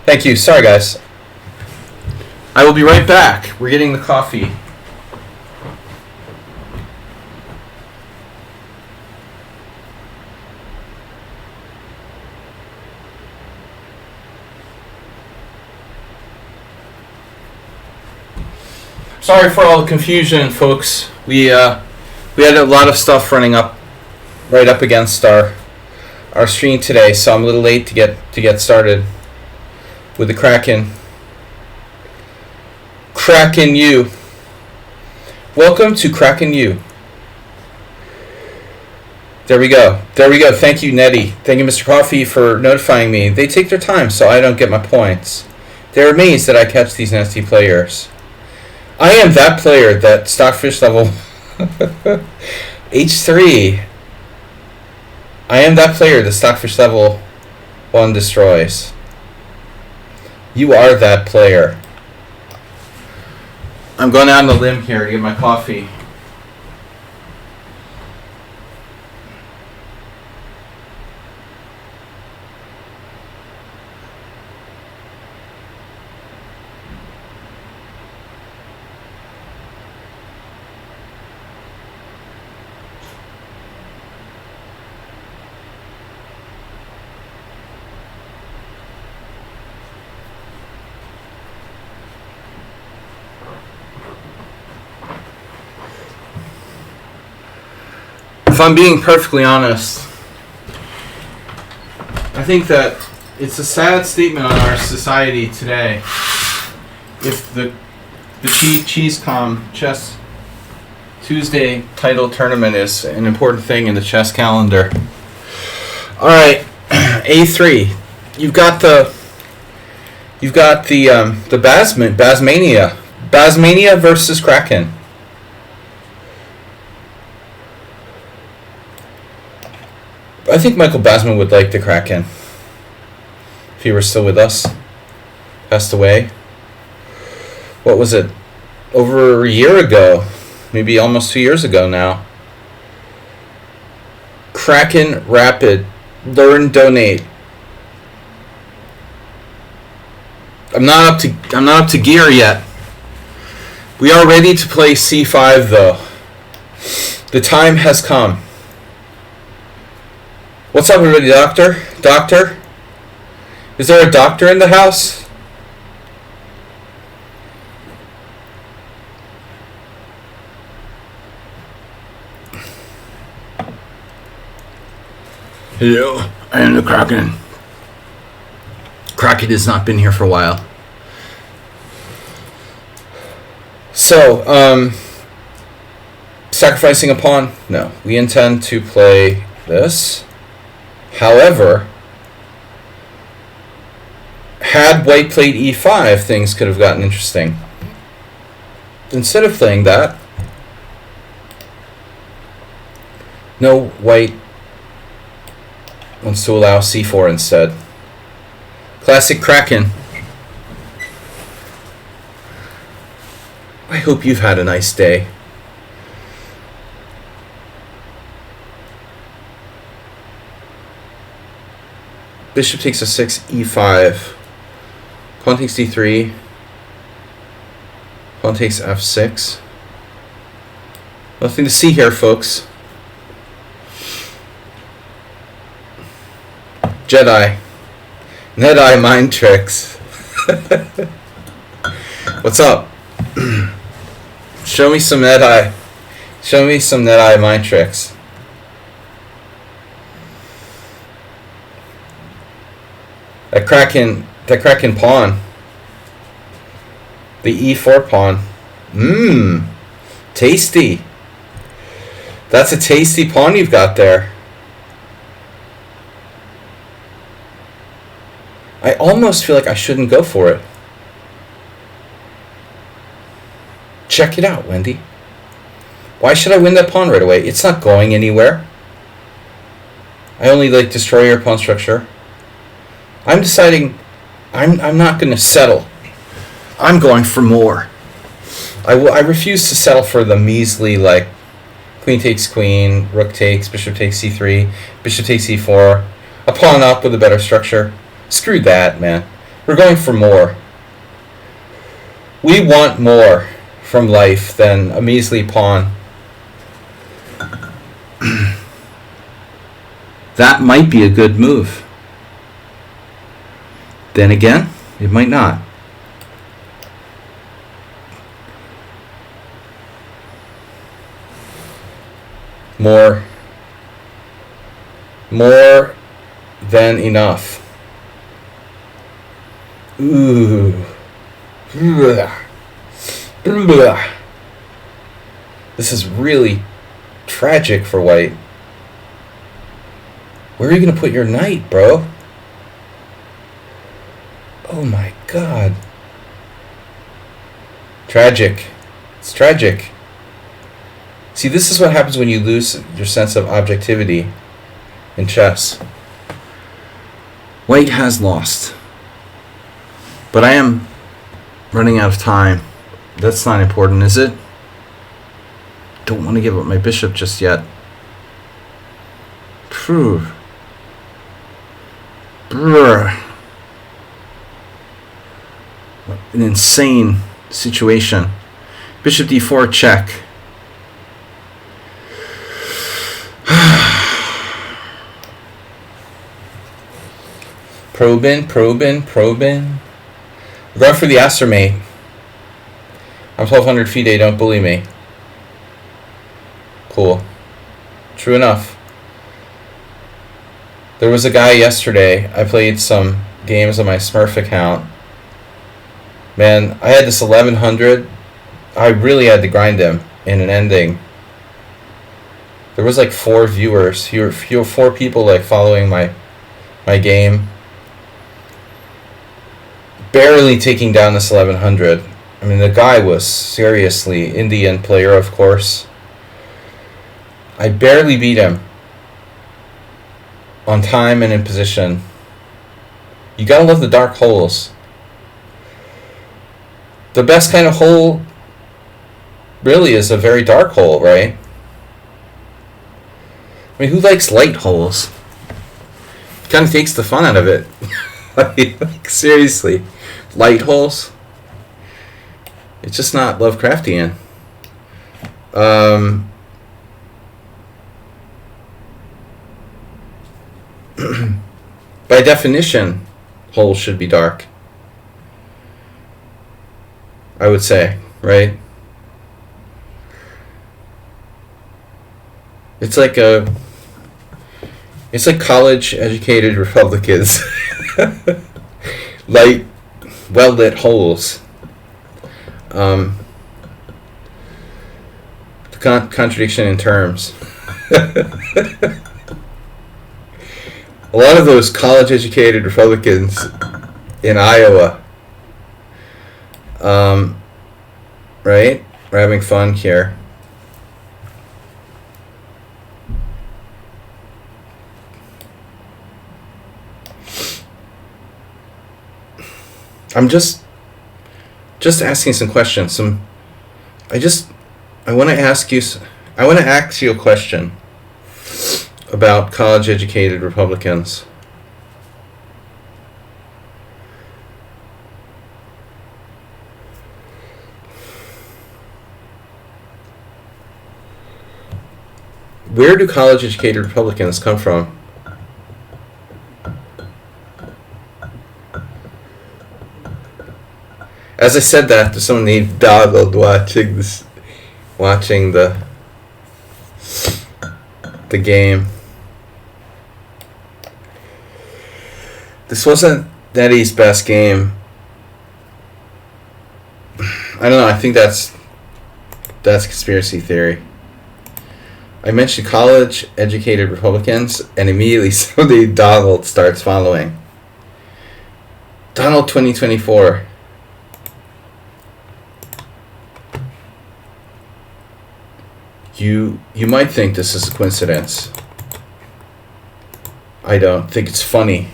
Thank you. Sorry, guys. I will be right back. We're getting the coffee. Sorry for all the confusion, folks. We had a lot of stuff running up right up against our stream today, so I'm a little late to get started with the Kraken. Kraken U. Welcome to Kraken U. There we go. Thank you, Nettie. Thank you, Mr. Coffee, for notifying me. They take their time, so I don't get my points. They're amazed that I catch these nasty players. I am that player that Stockfish level H3. I am that player that Stockfish level 1 destroys. You are that player. I'm going out on a limb here to get my coffee. If I'm being perfectly honest, I think that it's a sad statement on our society today if the CheeseCom Chess Tuesday title tournament is an important thing in the chess calendar. All right, A3. You've got the Basmania versus Kraken. I think Michael Basman would like the Kraken if he were still with us. Passed away. What was it? Over a year ago. Maybe almost 2 years ago now. Kraken Rapid. Learn, donate. I'm not up to gear yet. We are ready to play C5 though. The time has come. What's up, everybody? Doctor? Is there a doctor in the house? Hello, I am the Kraken. Kraken has not been here for a while. So, sacrificing a pawn? No. We intend to play this. However, had white played e5, things could have gotten interesting. Instead of playing that, no, white wants to allow c4 instead. Classic Kraken. I hope you've had a nice day. Bishop takes a6, e5. Pawn takes d3. Pawn takes f6. Nothing to see here, folks. Jedi. Nedeye mind tricks. What's up? Show me some Nedeye. Show me some Nedeye mind tricks. That Kraken pawn. The e4 pawn. Tasty. That's a tasty pawn you've got there. I almost feel like I shouldn't go for it. Check it out, Wendy. Why should I win that pawn right away? It's not going anywhere. I only destroy your pawn structure. I'm deciding I'm not going to settle. I'm going for more. I refuse to settle for the measly, queen takes queen, rook takes, bishop takes c3, bishop takes e4, a pawn up with a better structure. Screw that, man. We're going for more. We want more from life than a measly pawn. That might be a good move. Then again, it might not. More than enough. Ooh. This is really tragic for white. Where are you going to put your knight, bro? Oh my god. Tragic. It's tragic. See, this is what happens when you lose your sense of objectivity in chess. White has lost. But I am running out of time. That's not important, is it? Don't want to give up my bishop just yet. Phew. Brr. An insane situation. Bishop d4 check. Probing. We're going for the Aster mate. I'm 1,200 FIDE, don't bully me. Cool. True enough. There was a guy yesterday, I played some games on my Smurf account. Man, I had this 1,100. I really had to grind him in an ending. There was like 4 viewers. 4 people like following my game. Barely taking down this 1,100. I mean, the guy was seriously Indian player, of course. I barely beat him on time and in position. You gotta love the dark holes. The best kind of hole really is a very dark hole, right? I mean, who likes light holes? It kind of takes the fun out of it. like seriously. Light holes? It's just not Lovecraftian. By definition, holes should be dark. I would say, right? It's like college-educated Republicans. Light, well-lit holes. Contradiction in terms. A lot of those college-educated Republicans in Iowa, right? We're having fun here. I'm just asking some questions. I want to ask you a question about college-educated Republicans. Where do college-educated Republicans come from? As I said that, there's someone named Donald watching the game. This wasn't Nettie's best game. I don't know. I think that's conspiracy theory. I mentioned college-educated Republicans, and immediately somebody Donald starts following. Donald 2024. You might think this is a coincidence. I don't think it's funny.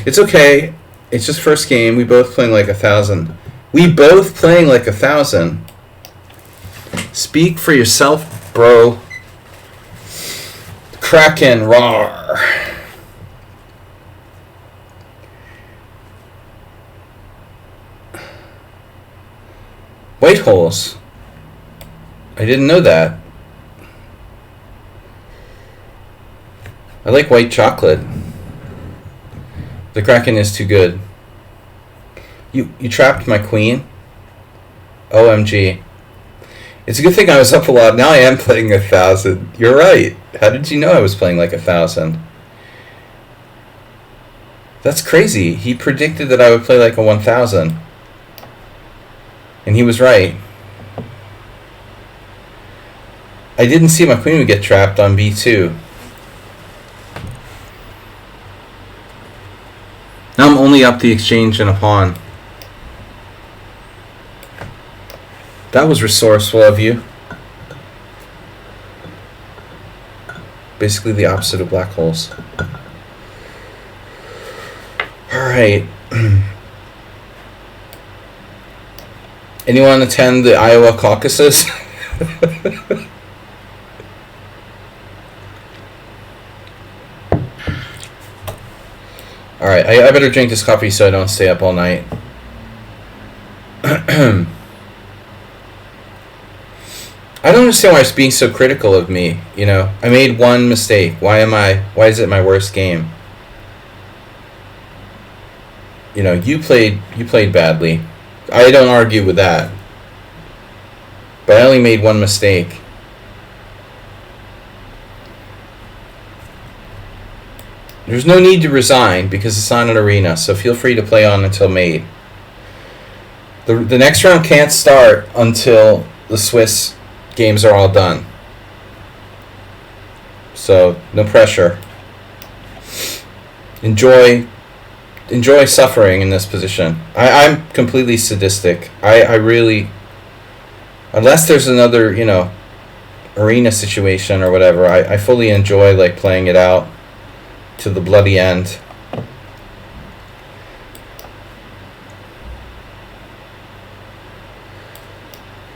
It's okay. It's just first game. We both playing like 1,000. Speak for yourself, bro. Kraken Rar. holes. I didn't know that. I like white chocolate. The Kraken is too good. You trapped my queen? OMG. It's a good thing I was up a lot. Now I am playing 1,000. You're right. How did you know I was playing like 1,000? That's crazy. He predicted that I would play like a 1,000. And he was right. I didn't see my queen would get trapped on B2. Now I'm only up the exchange and a pawn. That was resourceful of you. Basically the opposite of black holes. Alright. Anyone attend the Iowa caucuses? Alright, I better drink this coffee so I don't stay up all night. I don't understand why it's being so critical of me, you know. I made one mistake. Why is it my worst game? You know, you played badly. I don't argue with that. But I only made one mistake. There's no need to resign because it's not an arena, so feel free to play on until mate. The next round can't start until the Swiss games are all done. So, no pressure. Enjoy suffering in this position. I'm completely sadistic. I really... Unless there's another, you know, arena situation or whatever, I fully enjoy, like, playing it out to the bloody end.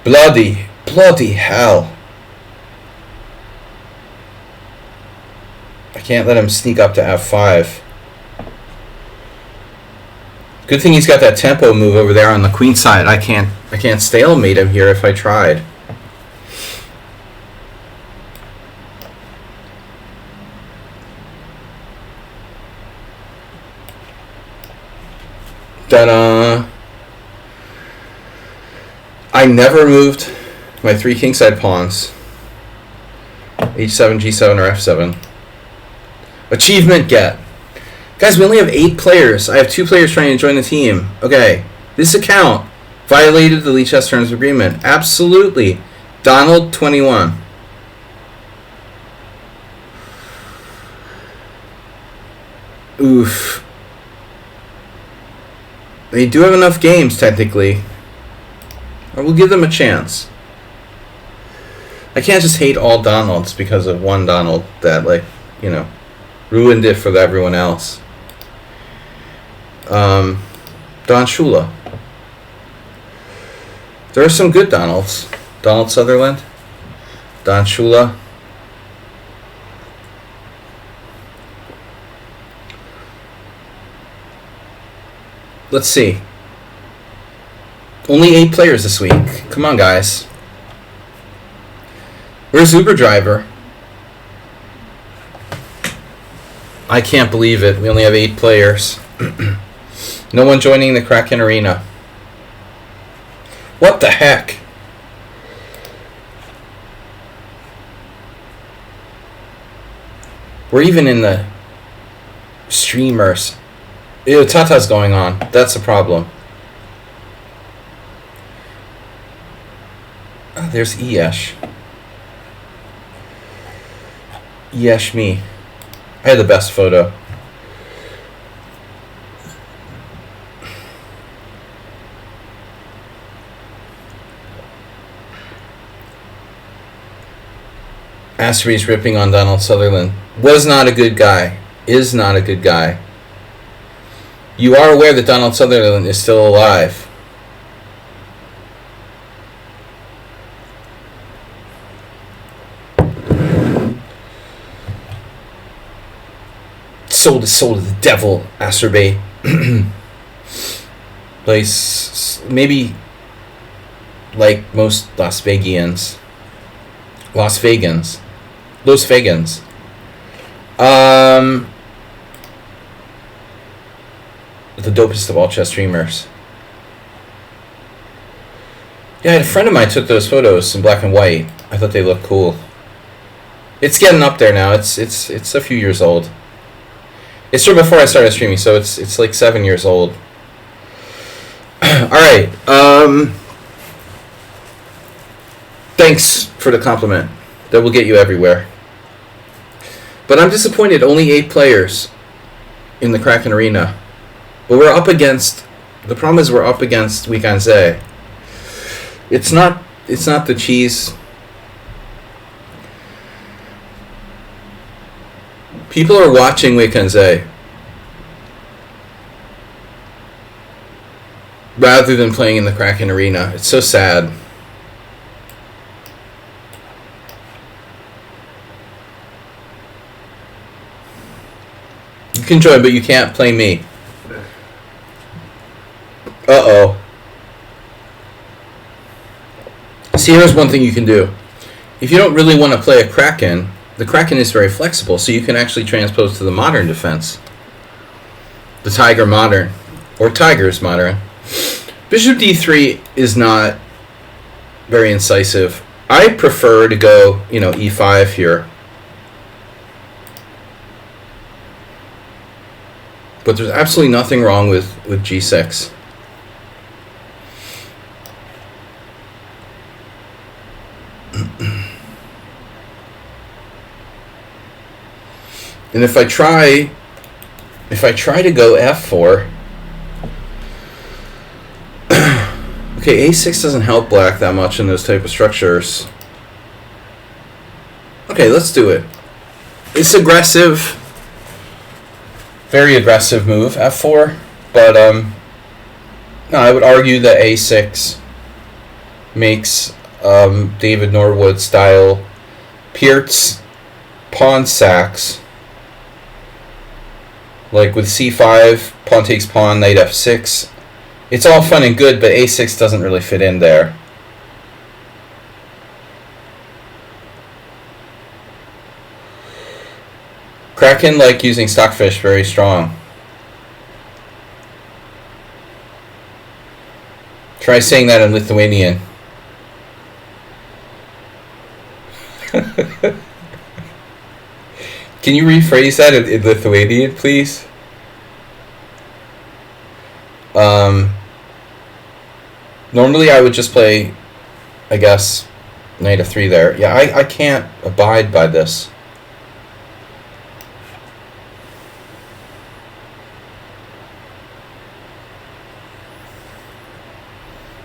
Bloody hell. I can't let him sneak up to F5. Good thing he's got that tempo move over there on the queen side. I can't stalemate him here if I tried. Ta-da! I never moved my 3 kingside pawns. H7, G7, or F7. Achievement get. Guys, we only have 8 players. I have 2 players trying to join the team. Okay. This account violated the lichess terms of agreement. Absolutely. Donald, 21. Oof. They do have enough games, technically. Or we'll give them a chance. I can't just hate all Donalds because of one Donald that, like, you know, ruined it for everyone else. Don Shula. There are some good Donalds. Donald Sutherland. Don Shula. Let's see. Only 8 players this week. Come on, guys. Where's Uber Driver? I can't believe it. We only have 8 players. No one joining the Kraken Arena. What the heck? We're even in the streamers. Ew, Tata's going on. That's a problem. Oh, there's Eyesh. Eyesh me. I had the best photo. Astery's ripping on Donald Sutherland. Was not a good guy. Is not a good guy. You are aware that Donald Sutherland is still alive. Sold his soul to the devil, Asterbay. Place maybe like most Las Vegans. The dopest of all chess streamers. Yeah, a friend of mine took those photos in black and white. I thought they looked cool. It's getting up there now. It's a few years old. It's from before I started streaming, so it's like 7 years old. All right. Thanks for the compliment. That will get you everywhere. But I'm disappointed. Only 8 players in the Kraken Arena. But we're up against. The problem is we're up against Weekend. It's not the cheese. People are watching Weekend rather than playing in the Kraken Arena. It's so sad. You can join, but you can't play me. Uh-oh. See, here's one thing you can do. If you don't really want to play a Kraken, the Kraken is very flexible, so you can actually transpose to the modern defense. The Tiger modern. Or Tigers modern. Bishop d3 is not very incisive. I prefer to go, e5 here. But there's absolutely nothing wrong with g6. And if I try to go f4, okay, a6 doesn't help black that much in those type of structures. Okay, let's do it. It's aggressive, very aggressive move, f4, but no, I would argue that a6 makes David Norwood style Peart's pawn sacks. Like with c5, pawn takes pawn, knight f6. It's all fun and good, but a6 doesn't really fit in there. Kraken like using stockfish, very strong. Try saying that in Lithuanian. Can you rephrase that in Lithuanian, please? Normally I would just play, I guess, knight f3 there. Yeah, I can't abide by this.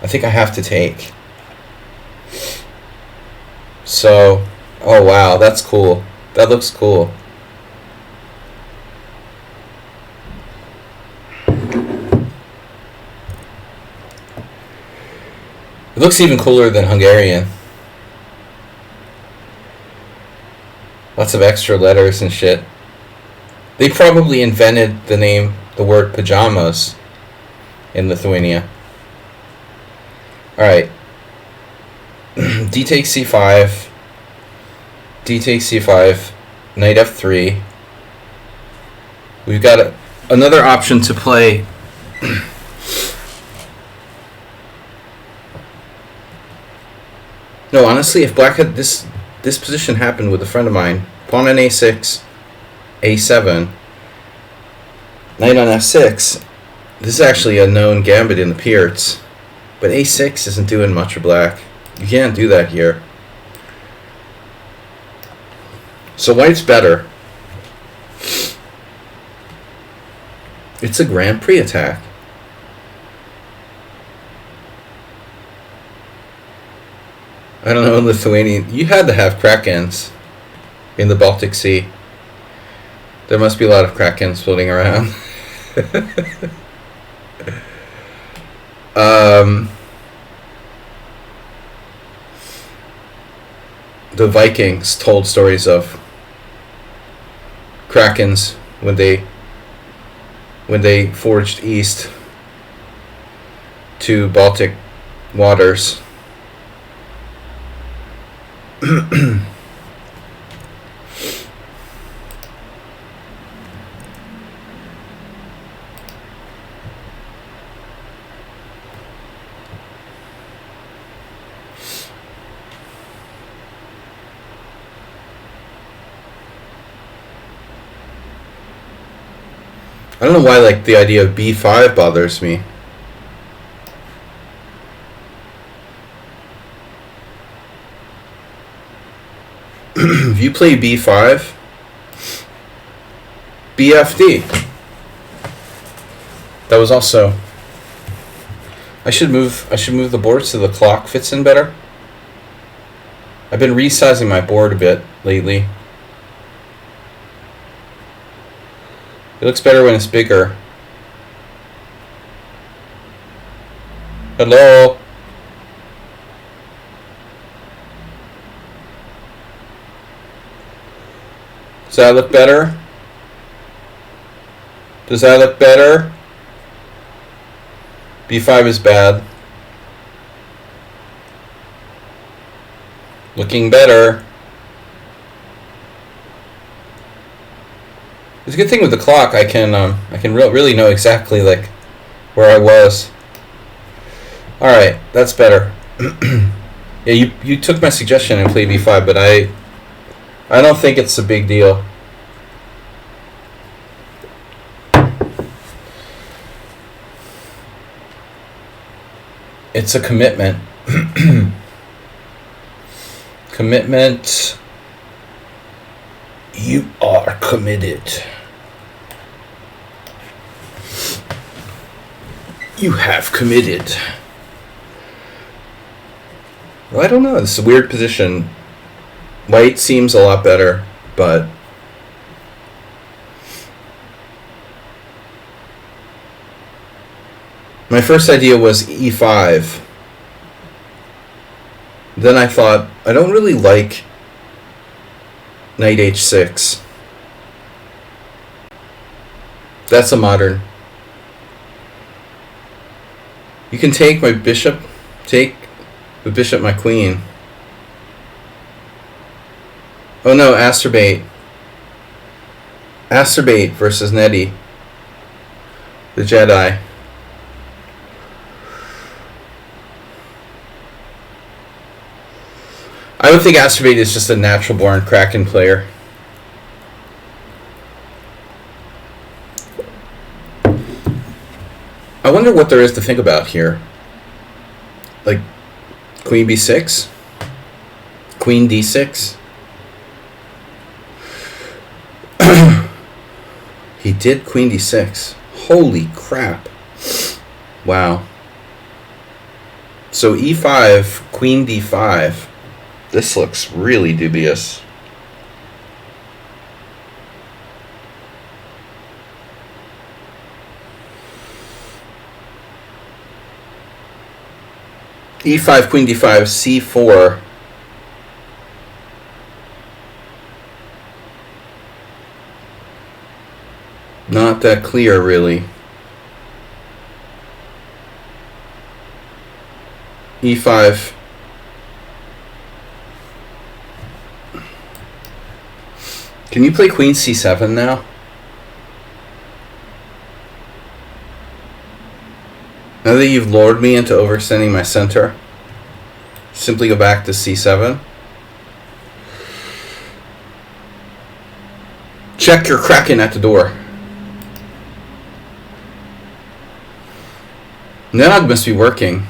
I think I have to take. So, oh wow, that's cool. That looks cool. It looks even cooler than Hungarian. Lots of extra letters and shit. They probably invented the word pajamas in Lithuania. Alright. D takes c5. D takes c5. Knight f3. We've got another option to play. No, honestly, if black had this position happened with a friend of mine, pawn on a6, a7, knight on f6, this is actually a known gambit in the Pearts, but a6 isn't doing much for black. You can't do that here. So white's better. It's a Grand Prix attack. I don't know, in Lithuanian, you had to have Krakens in the Baltic Sea. There must be a lot of Krakens floating around. The Vikings told stories of Krakens when they forged east to Baltic waters. I don't know why, like, the idea of b5 bothers me. If you play b5, bfd. That was also. I should move the board so the clock fits in better. I've been resizing my board a bit lately. It looks better when it's bigger. Hello? Does that look better? Does that look better? B5 is bad. Looking better. It's a good thing with the clock. I can really know exactly like where I was. All right, that's better. Yeah, you took my suggestion and played b5, but I don't think it's a big deal. It's a commitment. Commitment. You are committed. You have committed. Well, I don't know. This is a weird position. White seems a lot better, but my first idea was e5. Then I thought, I don't really like knight h6. That's a modern. You can take my bishop, take the bishop, my queen. Oh no, Asterbait. Asterbait versus Nettie, the Jedi. I would think Asterbait is just a natural born Kraken player. I wonder what there is to think about here. Like, queen b6? Queen d6? He did queen d6. Holy crap. Wow. So e5, queen d5. This looks really dubious. e5, queen d5, c4. Not that clear, really. e5. Can you play queen c7 now? Now that you've lured me into overextending my center, simply go back to c7. Check your Kraken at the door. Nog must be working.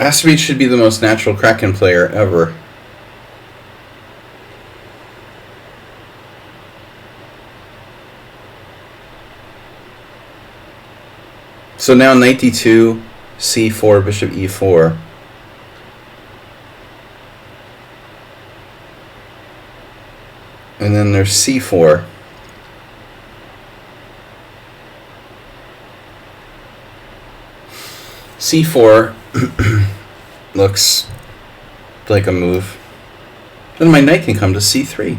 Asterbait should be the most natural Kraken player ever. So now knight d2, c4, bishop e4. And then there's c4. c4 looks like a move. Then my knight can come to c3.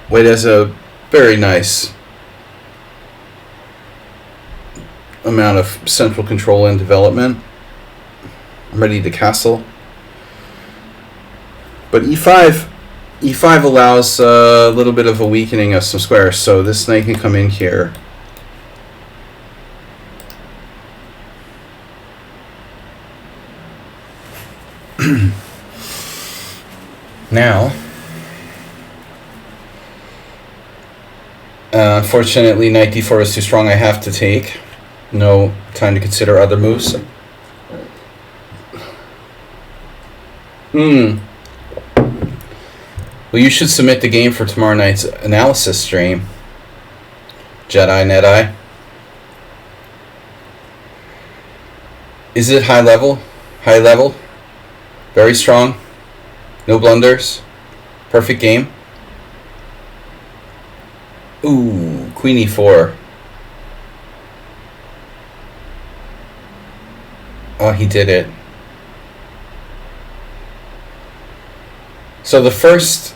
White has a very nice amount of central control and development. I'm ready to castle. But e5 allows a little bit of a weakening of some squares, so this knight can come in here. Now, unfortunately, knight d4 is too strong. I have to take. No time to consider other moves. Well, you should submit the game for tomorrow night's analysis stream. Jedi Net-Eye. Is it high level? High level? Very strong? No blunders? Perfect game? Ooh, Queen e4. Oh, he did it. So the first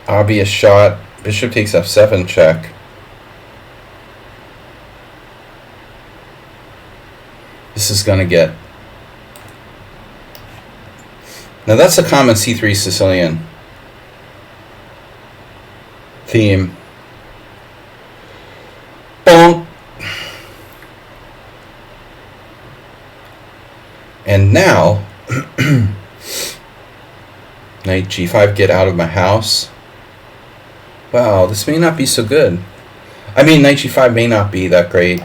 obvious shot, bishop takes f7 check. This is going to get... Now that's a common c3 Sicilian theme. Bonk. And now, knight g5, get out of my house. Wow, this may not be so good. I mean, knight g5 may not be that great.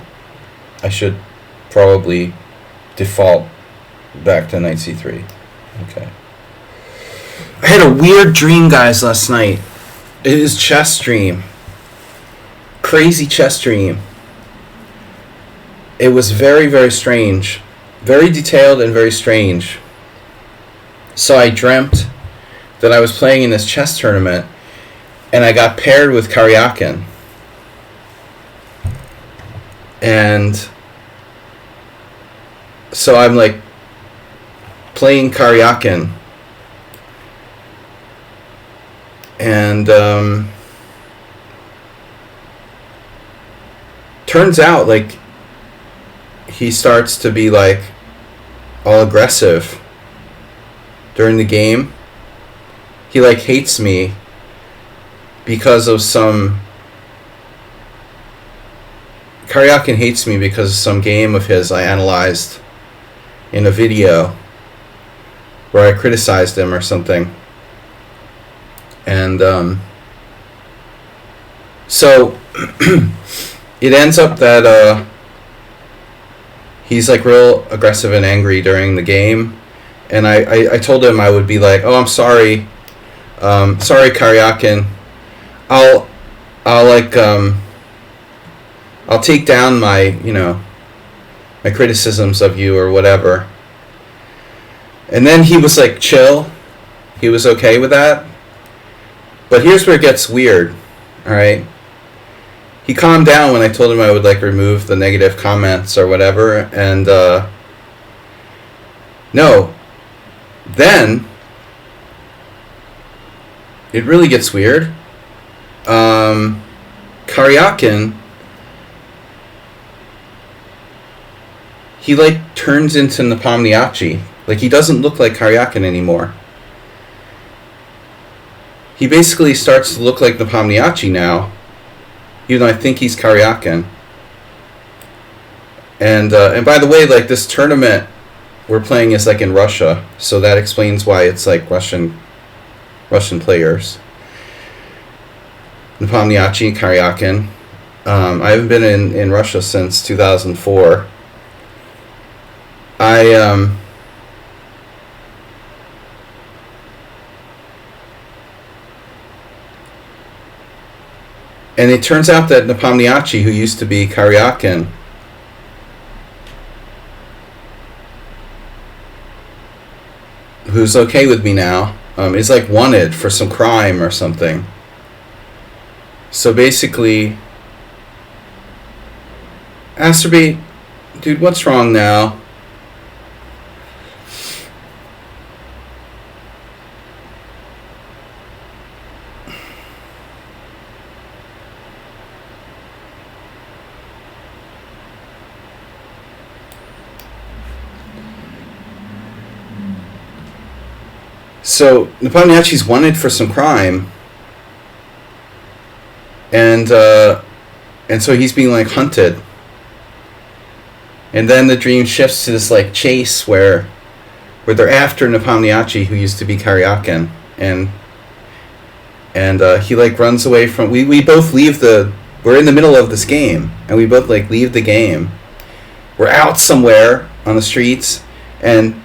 I should probably default back to knight c3. Okay. I had a weird dream, guys, last night. It is chess dream. Crazy chess dream. It was very, very strange. Very detailed and very strange. So I dreamt that I was playing in this chess tournament and I got paired with Karyakin. And so I'm like playing Karyakin. And turns out like he starts to be like all aggressive during the game. He like hates me because of some... Karyakin hates me because of some game of his I analyzed in a video where I criticized him or something. And so it ends up that he's like real aggressive and angry during the game, and I told him I would be like, oh, I'm sorry, sorry Karyakin, I'll take down my my criticisms of you or whatever. And then he was like chill, he was okay with that. But here's where it gets weird, all right? He calmed down when I told him I would like remove the negative comments or whatever, and no. Then it really gets weird. Karyakin, he like turns into Nepomniachtchi. Like he doesn't look like Karyakin anymore. He basically starts to look like Nepomniachtchi now, even though I think he's Karyakin. And by the way, like this tournament we're playing is like in Russia, so that explains why it's like Russian players. Nepomniachtchi, Karyakin. I haven't been in Russia since 2004. And it turns out that Nepomniachtchi, who used to be Karyakin, who's okay with me now, is like wanted for some crime or something. So basically, Asterbate, dude, what's wrong now? So Nepomniachtchi's wanted for some crime, and so he's being like hunted. And then the dream shifts to this like chase where they're after Nepomniachtchi, who used to be Karyakin, and he like runs away from. We both leave the. We're in the middle of this game, and we both like leave the game. We're out somewhere on the streets, and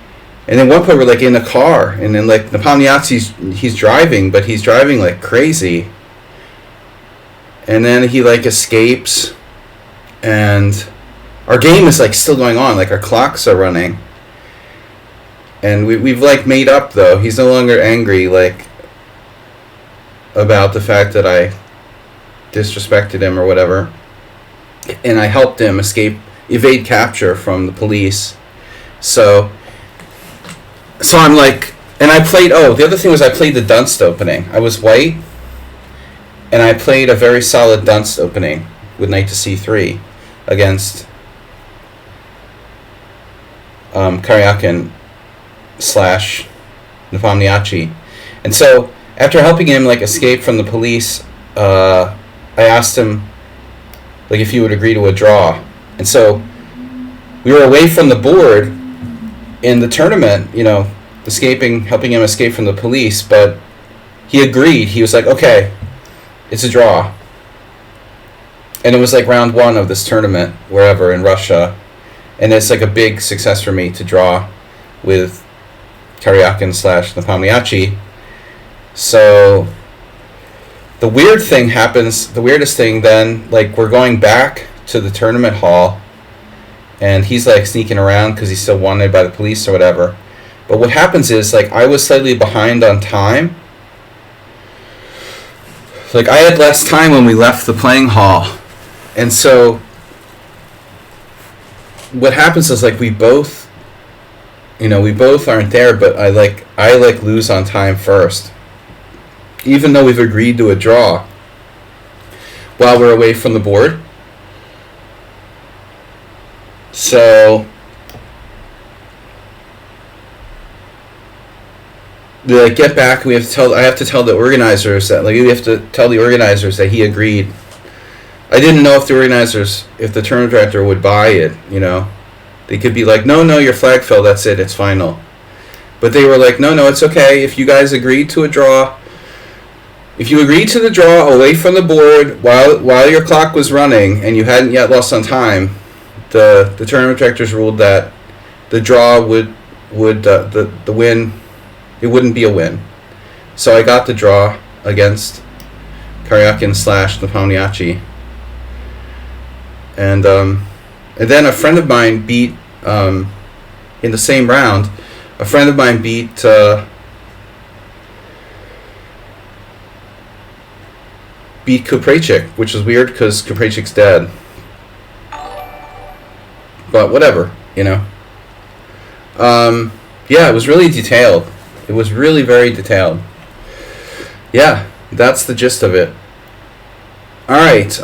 then one point we're like in a car, and then like Nepomniachtchi's he's driving, but he's driving like crazy. And then he like escapes, and our game is like still going on, like our clocks are running. And we've like made up though. He's no longer angry like about the fact that I disrespected him or whatever. And I helped him evade capture from the police. So I'm like, and I played, the other thing was I played the Dunst opening. I was white, and I played a very solid Dunst opening with knight to c3 against Karyakin / Nepomniachtchi. And so after helping him like escape from the police, I asked him like if he would agree to a draw. And so we were away from the board in the tournament, helping him escape from the police, but he agreed. He was like, okay, it's a draw. And it was like round 1 of this tournament, wherever in Russia. And it's like a big success for me to draw with Karyakin / Nepomniachtchi. So the weirdest thing then, like we're going back to the tournament hall, and he's like sneaking around because he's still wanted by the police or whatever. But what happens is, like, I was slightly behind on time. Like, I had less time when we left the playing hall. And so what happens is, like, we both aren't there, but I lose on time first. Even though we've agreed to a draw while we're away from the board. So we like get back. I have to tell the organizers that he agreed. I didn't know if the tournament director would buy it. They could be like, no, your flag fell. That's it. It's final. But they were like, no, it's okay. If you guys agreed to a draw, if you agreed to the draw away from the board while your clock was running and you hadn't yet lost on time, the tournament directors ruled that the draw would the win. It wouldn't be a win. So I got the draw against Karyakin / Nepomniachtchi. And then a friend of mine beat, in the same round, beat Kuprechik, which is weird because Kuprechik's dead. But whatever, Yeah, it was really detailed. It was really very detailed. Yeah, that's the gist of it. Alright,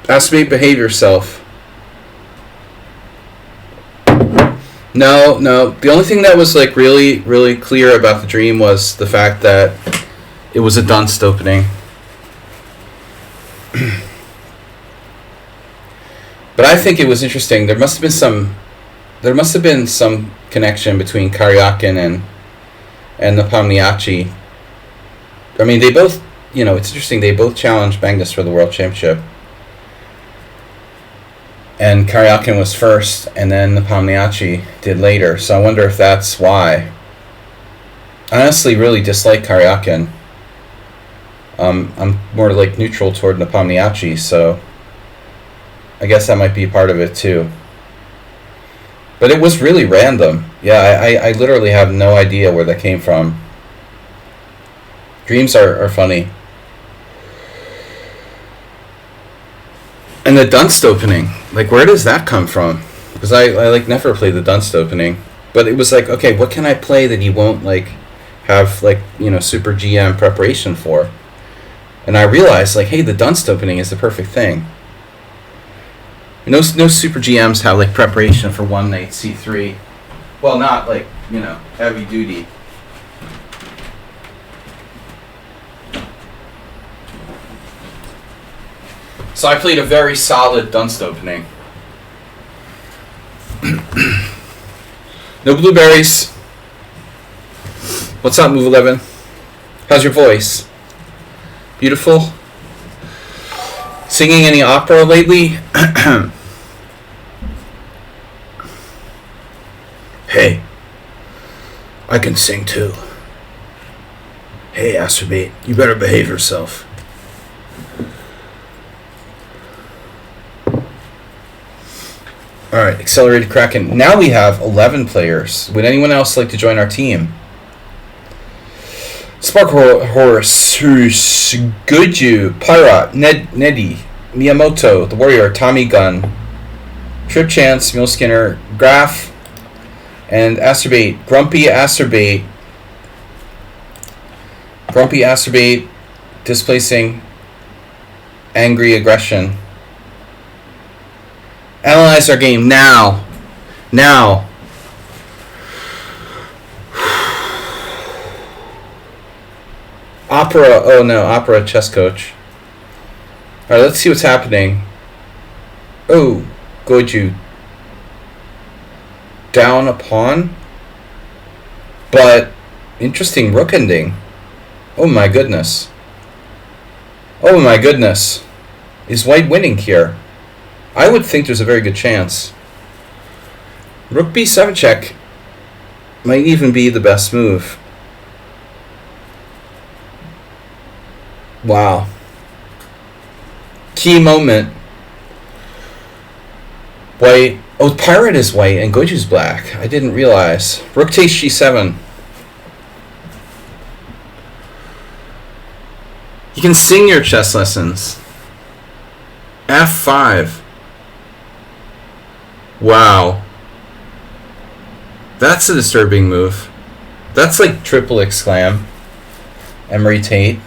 Asterbate, behave yourself. No. The only thing that was like really, really clear about the dream was the fact that it was a Dunst opening. But I think it was interesting. There must have been some connection between Karyakin and Nepomniachtchi. I mean, they both, it's interesting. They both challenged Magnus for the World Championship. And Karyakin was first, and then Nepomniachtchi did later. So I wonder if that's why. I honestly really dislike Karyakin. I'm more like neutral toward Nepomniachtchi, so I guess that might be part of it too. But it was really random. Yeah, I literally have no idea where that came from. Dreams are funny. And the Dunst opening, like, where does that come from? Because I like never played the Dunst opening, but it was like, okay, what can I play that he won't like have like, you know, super GM preparation for? And I realized, like, hey, the Dunst opening is the perfect thing. No super GMs have like preparation for one knight c3. Well, not like, you know, heavy duty. So I played a very solid Dunst opening. No blueberries. What's up, Move 11? How's your voice? Beautiful. Singing any opera lately? Hey, I can sing too. Hey, Astrobate, you better behave yourself. Alright, Accelerated Kraken. Now we have 11 players. Would anyone else like to join our team? Spark Horse, Goju, Pyrat, Neddy, Miyamoto, The Warrior, Tommy Gun, Trip Chance, Mule Skinner, Graf, and Astrobate. Grumpy Astrobate, displacing angry aggression. Analyze our game now. Now. Opera. Oh no, Opera chess coach. Alright, let's see what's happening. Oh, Goju. Down a pawn. But interesting rook ending. Oh my goodness. Oh my goodness. Is white winning here? I would think there's a very good chance. Rook b7 check might even be the best move. Wow. Key moment. White. Oh, Pirate is white and Goju's black. I didn't realize. Rook takes g7. You can sing your chess lessons. f5. Wow. That's a disturbing move. That's like triple exclam. Emery Tate.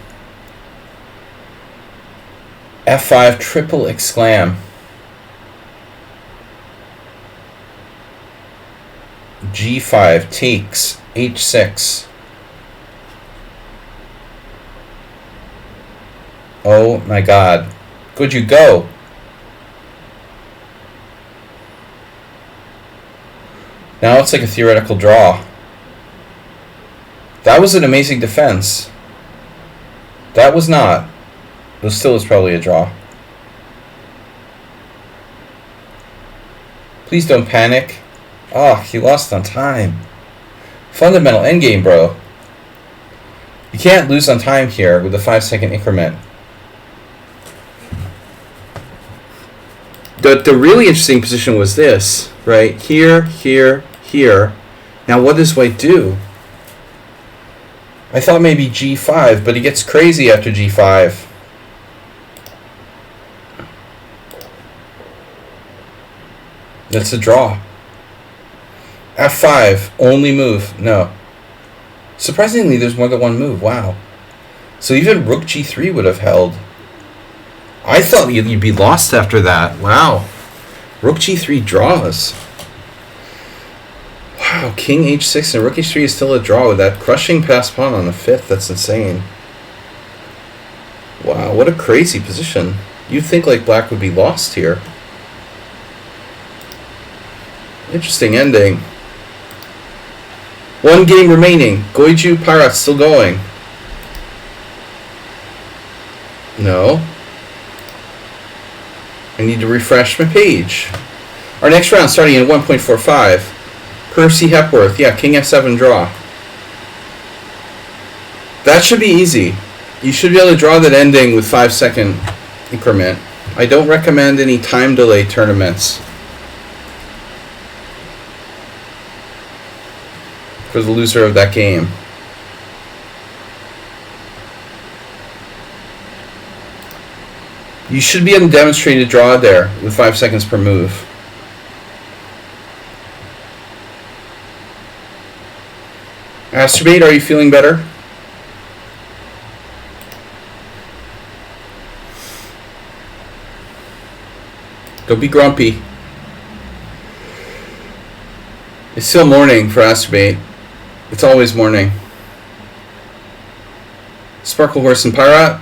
f5 triple exclam. g5 takes h6. Oh my god. Could you go? Now it's like a theoretical draw. That was an amazing defense. That was not. It still is probably a draw. Please don't panic. Oh, he lost on time. Fundamental endgame, bro. You can't lose on time here with a 5-second increment. The really interesting position was this, right? Here, here, here. Now what does white do? I thought maybe g5, but he gets crazy after g5. That's a draw. f5, only move. No. Surprisingly, there's more than one move. Wow. So even rook g3 would have held. I thought you'd be lost after that. Wow. Rook g3 draws. Wow, king h6 and rook h3 is still a draw with that crushing pass pawn on the 5th. That's insane. Wow, what a crazy position. You'd think like black would be lost here. Interesting ending. One game remaining. Goju Pyrat still going. No. I need to refresh my page. Our next round starting at 1.45. Percy Hepworth. Yeah, king f7 draw. That should be easy. You should be able to draw that ending with 5-second increment. I don't recommend any time delay tournaments for the loser of that game. You should be able to demonstrate a draw there with 5 seconds per move. Astrobate, are you feeling better? Don't be grumpy. It's still morning for Astrobate. It's always morning. Sparkle Horse and Pirate.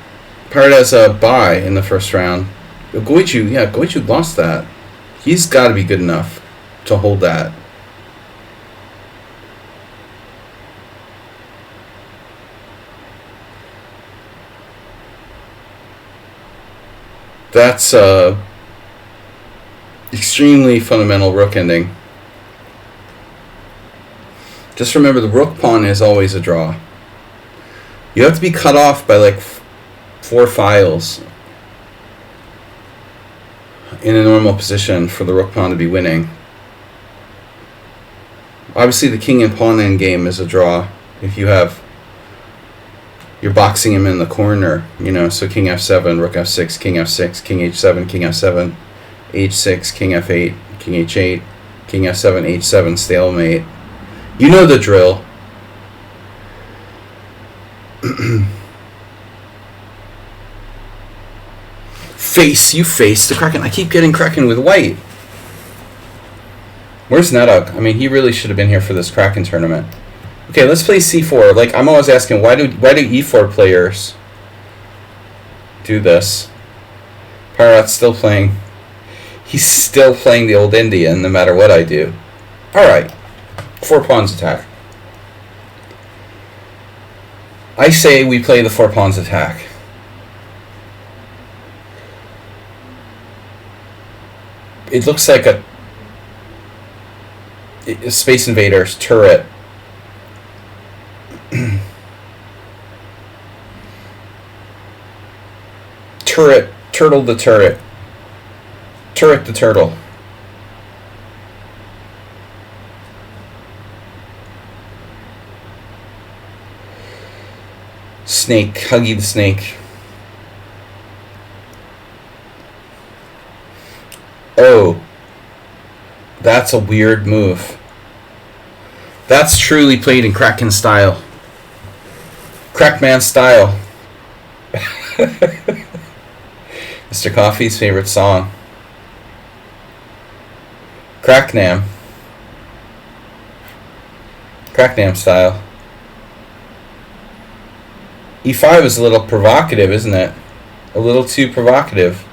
Pirate has a bye in the first round. Goichu lost that. He's got to be good enough to hold that. That's extremely fundamental rook ending. Just remember, the rook pawn is always a draw. You have to be cut off by like 4 files in a normal position for the rook pawn to be winning. Obviously, the king and pawn end game is a draw if you're boxing him in the corner, so king f7, rook f6, king f6, king h7, king f7, h6, king f8, king h8, king f7, h7, stalemate. You know the drill. Face the Kraken. I keep getting Kraken with white. Where's Neduk? I mean, he really should have been here for this Kraken tournament. Okay, let's play c4. Like, I'm always asking, why do e4 players do this? Pirate's still playing. He's still playing the old Indian, no matter what I do. Alright. 4 pawns attack. I say we play the 4 pawns attack. It looks like a Space Invaders turret. Turtle the turret. Turret the turtle. Snake, Huggy the snake. Oh, that's a weird move. That's truly played in Kraken style. Crackman style. Mr. Coffee's favorite song. Cracknam. Cracknam style. E5 is a little provocative, isn't it? A little too provocative.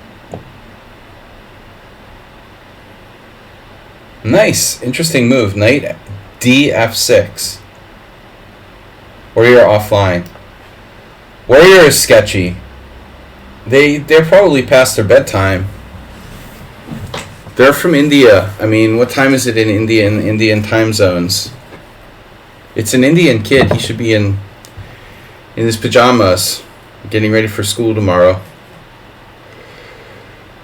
Nice. Interesting move. Knight df6. Warrior offline. Warrior is sketchy. They're probably past their bedtime. They're from India. I mean, what time is it in India, in Indian time zones? It's an Indian kid. He should be in his pajamas, getting ready for school tomorrow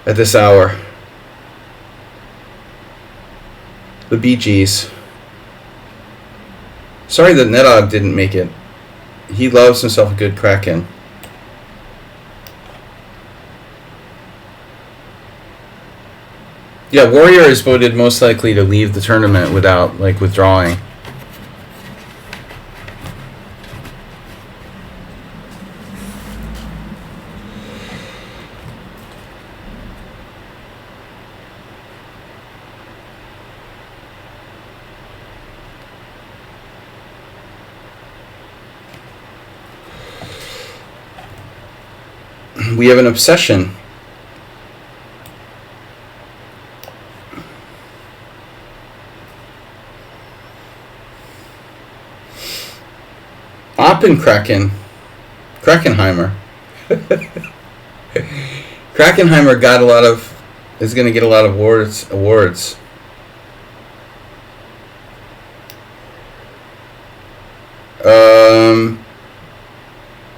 at this hour. The Bee Gees. Sorry that Nedog didn't make it. He loves himself a good Kraken. Yeah, Warrior is voted most likely to leave the tournament without, like, withdrawing. We have an obsession. Kraken. Krakenheimer. Krakenheimer got is going to get a lot of awards.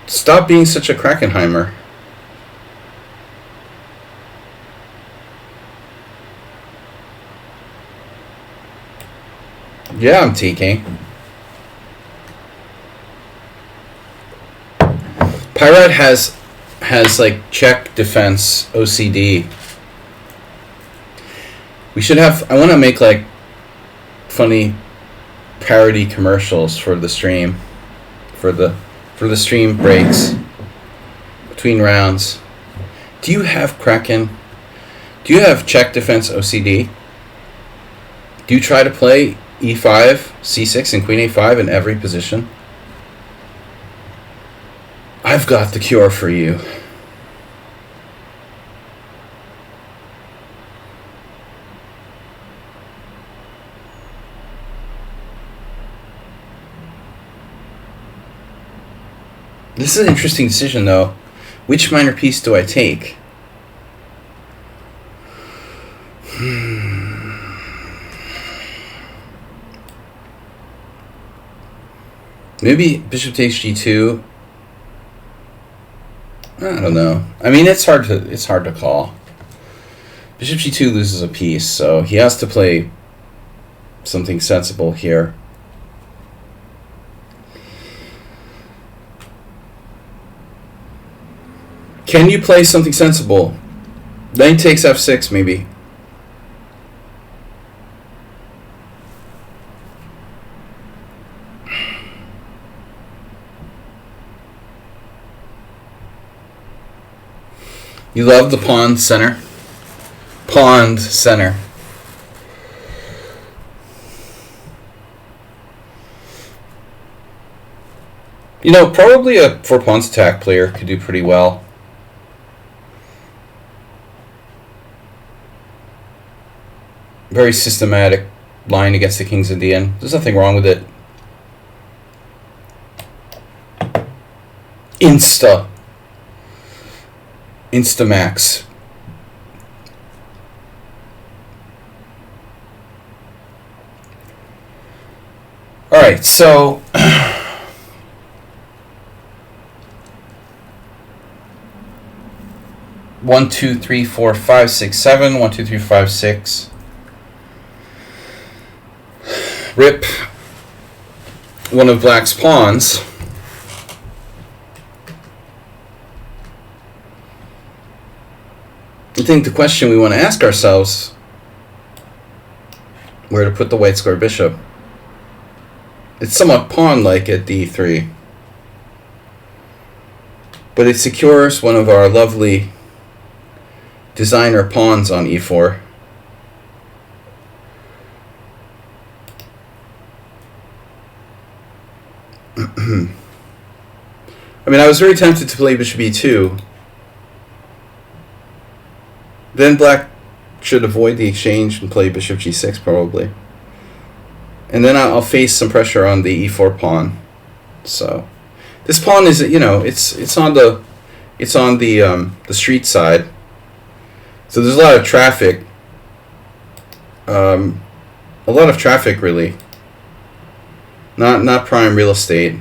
Stop being such a Krakenheimer. Yeah, I'm taking. Pirate has has like check, defense, OCD. We should have. I want to make like funny parody commercials for the stream, for the stream breaks between rounds. Do you have Kraken? Do you have check, defense, OCD? Do you try to play e5, c6, and queen a5 in every position? I've got the cure for you. This is an interesting decision, though. Which minor piece do I take? Maybe bishop takes g2. I don't know. I mean, it's hard to call. Bishop g2 loses a piece, so he has to play something sensible here. Can you play something sensible? Knight takes f6, maybe. You love the pawn center? Pawned center. You know, probably a 4-pawns attack player could do pretty well. Very systematic line against the king's Indian. There's nothing wrong with it. Instamax. Alright, so 1, 2, 3, 4, 5, 6, 7. 1, 2, 3, 5, 6. Rip one of black's pawns. I think the question we want to ask ourselves, where to put the white square bishop. It's somewhat pawn-like at d3, but it secures one of our lovely designer pawns on e4. I mean, I was very tempted to play bishop e2. Then black should avoid the exchange and play bishop g6 probably. And then I'll face some pressure on the e4 pawn. So this pawn is, you know, it's on the street side. So there's a lot of traffic. A lot of traffic really. Not prime real estate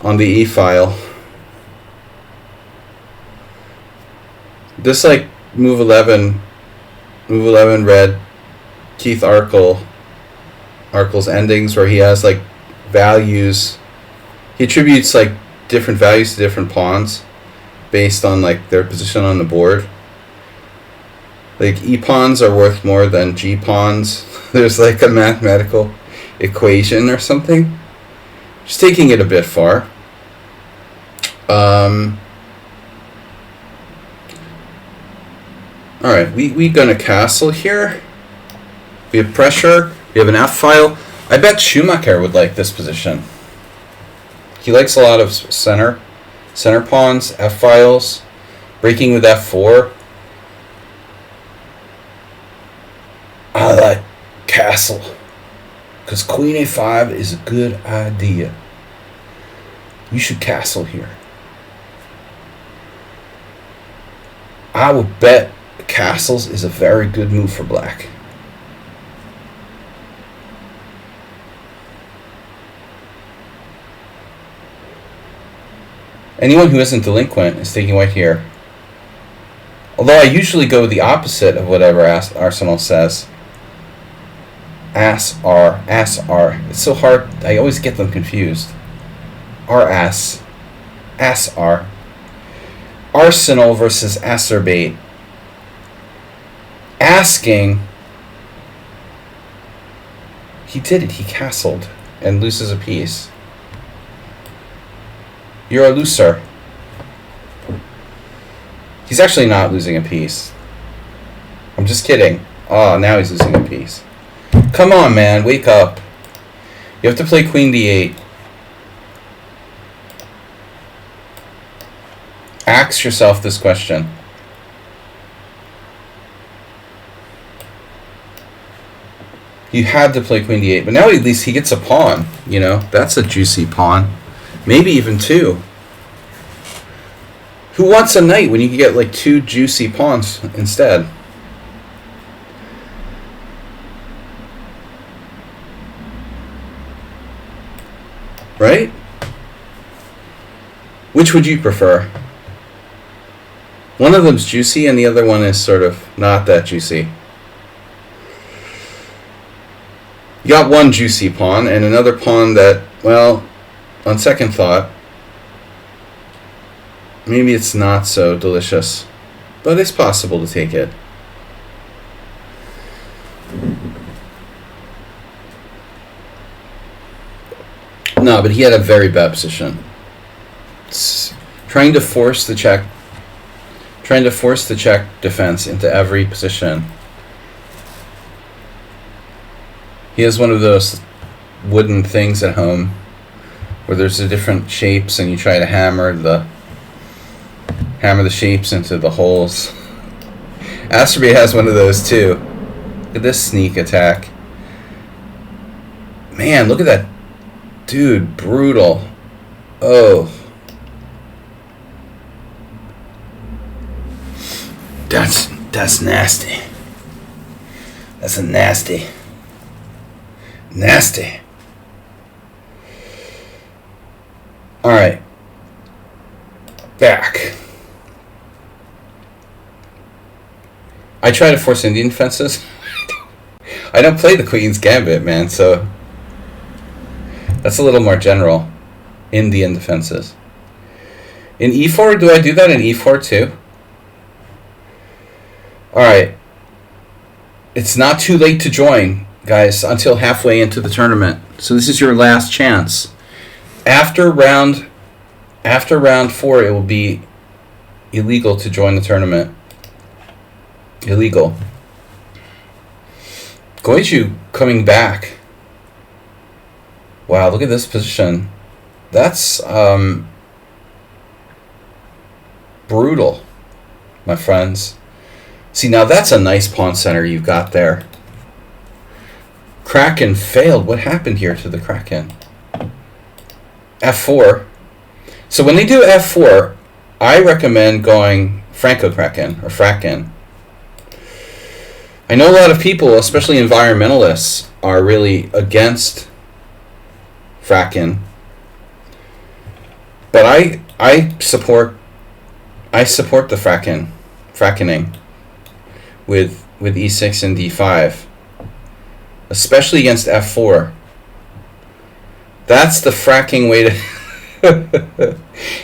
on the e-file. This like move 11 red, Keith Arkell's endings where he has like values. He attributes like different values to different pawns based on like their position on the board. Like e pawns are worth more than g pawns. There's like a mathematical equation or something. Just taking it a bit far. Alright, we gonna castle here. We have pressure. We have an f-file. I bet Schumacher would like this position. He likes a lot of center pawns, f-files, breaking with f4. I like castle, because queen a5 is a good idea. You should castle here. I would bet castles is a very good move for black. Anyone who isn't delinquent is taking white here. Although I usually go with the opposite of whatever Arsenal says. Ass R. It's so hard. I always get them confused. R ass. Ass R. Arsenal versus Acerbate. Asking. He did it. He castled and loses a piece. You're a loser. He's actually not losing a piece. I'm just kidding. Oh, now he's losing a piece. Come on, man. Wake up. You have to play Queen D8. Ask yourself this question. You had to play Queen D8, but now at least he gets a pawn. You know, that's a juicy pawn. Maybe even two. Who wants a knight when you can get like two juicy pawns instead? Right? Which would you prefer? One of them's juicy and the other one is sort of not that juicy. You got one juicy pawn and another pawn that, well, on second thought, maybe it's not so delicious, but it's possible to take it. No, but he had a very bad position. It's trying to force the check defense into every position. He has one of those wooden things at home where there's the different shapes and you try to hammer the shapes into the holes. Asterby has one of those too. Look at this sneak attack. Man, look at that dude, brutal. Oh. That's nasty. That's a nasty. Alright. Back. I try to force Indian defenses. I don't play the Queen's Gambit, man, so that's a little more general. Indian defenses. In e4, do I do that in e4 too? Alright. It's not too late to join, guys, until halfway into the tournament. So this is your last chance. After round 4, it will be illegal to join the tournament. Illegal. Goiju coming back. Wow, look at this position. That's brutal, my friends. See, now that's a nice pawn center you've got there. Kraken failed. What happened here to the Kraken? F4. So when they do F4, I recommend going Franco Kraken or Fraken. I know a lot of people, especially environmentalists, are really against Fraken. But I support the Frakening with e6 and d5, especially against f4. That's the fracking way to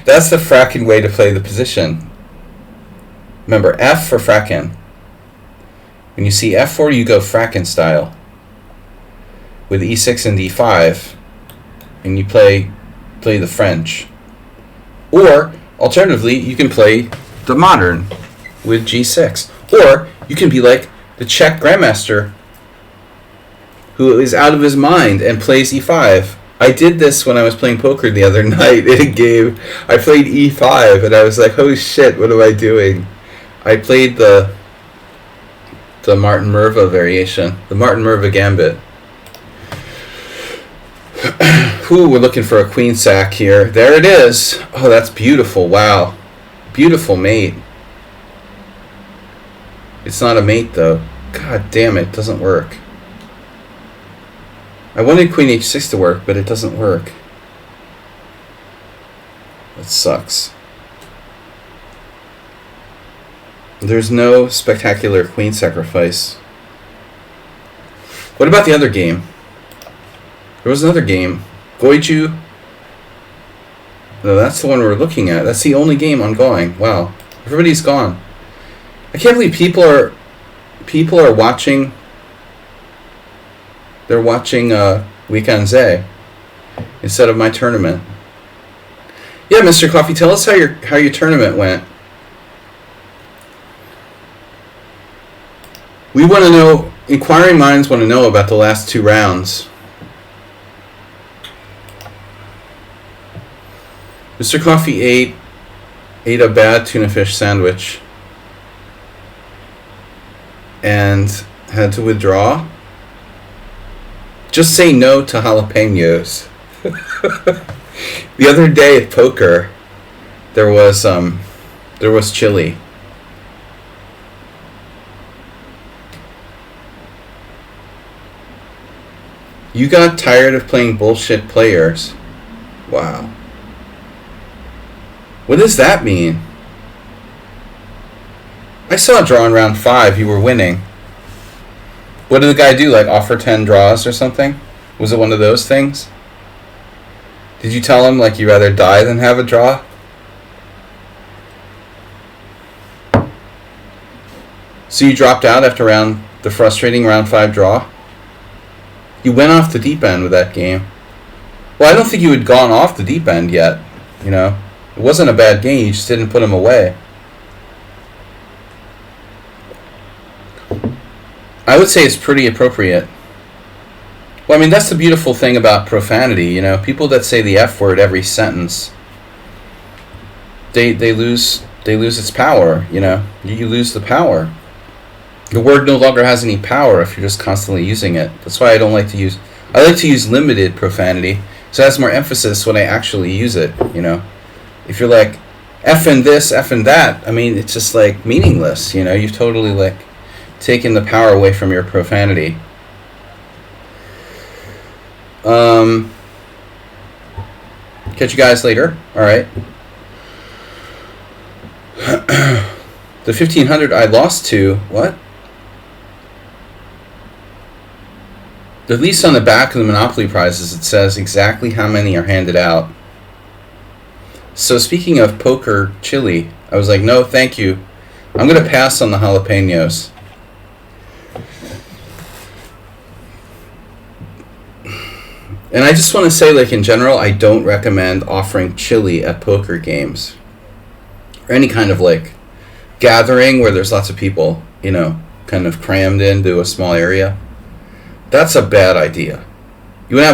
that's the fracking way to play the position. Remember, F for Fraken. When you see f4, you go Fraken style with e6 and d5, and you play the French. Or alternatively, you can play the modern with g6. Or you can be like the Czech grandmaster who is out of his mind and plays e5. I did this when I was playing poker the other night in a game. I played e5 and I was like, oh shit, what am I doing? I played the Martin Merva variation, the Martin Merva gambit. Ooh, we're looking for a queen sack here. There it is. Oh, that's beautiful. Wow. Beautiful mate. It's not a mate, though. God damn it. Doesn't work. I wanted queen h6 to work, but it doesn't work. That sucks. There's no spectacular queen sacrifice. What about the other game? There was another game. Goiju. No, that's the one we're looking at. That's the only game ongoing. Wow. Everybody's gone. I can't believe people are watching. They're watching Weekend Z instead of my tournament. Yeah, Mr. Coffee, tell us how your tournament went. We want to know. Inquiring minds want to know about the last 2 rounds. Mr. Coffee ate a bad tuna fish sandwich and had to withdraw. Just say no to jalapenos. The other day at poker, there was chili. You got tired of playing bullshit players. Wow. What does that mean? I saw a draw in round 5. You were winning. What did the guy do? Like offer 10 draws or something? Was it one of those things? Did you tell him like you'd rather die than have a draw? So you dropped out after the frustrating round 5 draw? You went off the deep end with that game. Well, I don't think you had gone off the deep end yet, you know. It wasn't a bad game, you just didn't put him away. I would say it's pretty appropriate. Well, I mean, that's the beautiful thing about profanity, you know. People that say the F word every sentence, they lose its power, you know. You lose the power. The word no longer has any power if you're just constantly using it. That's why I like to use limited profanity, so it has more emphasis when I actually use it, you know. If you're like, effing this, effing that, I mean, it's just like meaningless, you know. You've totally like taken the power away from your profanity. Catch you guys later. Alright. The 1500 I lost to, what? At least on the back of the Monopoly prizes it says exactly how many are handed out. So speaking of poker chili, I was like, no, thank you. I'm going to pass on the jalapenos. And I just want to say, like, in general, I don't recommend offering chili at poker games. Or any kind of, like, gathering where there's lots of people, you know, kind of crammed into a small area. That's a bad idea. You want to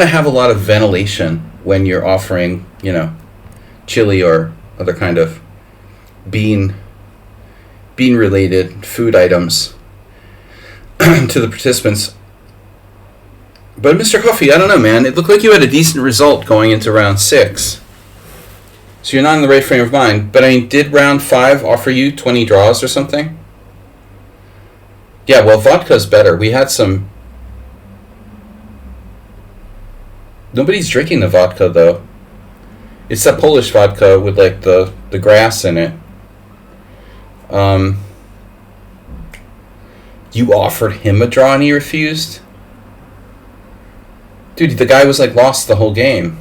have a lot of ventilation when you're offering, you know, chili or other kind of bean-related food items to the participants. But Mr. Coffee, I don't know, man. It looked like you had a decent result going into round 6. So you're not in the right frame of mind. But I mean, did round 5 offer you 20 draws or something? Yeah, well, vodka's better. We had some... Nobody's drinking the vodka, though. It's that Polish vodka with, like, the grass in it. You offered him a draw and he refused? Dude, the guy was, like, lost the whole game.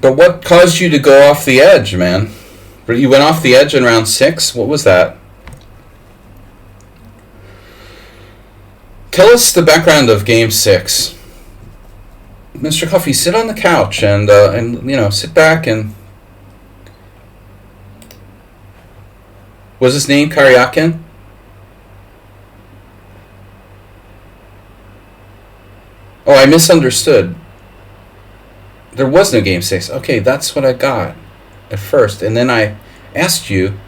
But what caused you to go off the edge, man? You went off the edge in round 6? What was that? Tell us the background of Game 6. Mr. Coffee, sit on the couch and you know, sit back and... Was his name Karyakin? Oh, I misunderstood. There was no Game 6. Okay, that's what I got at first. And then I asked you,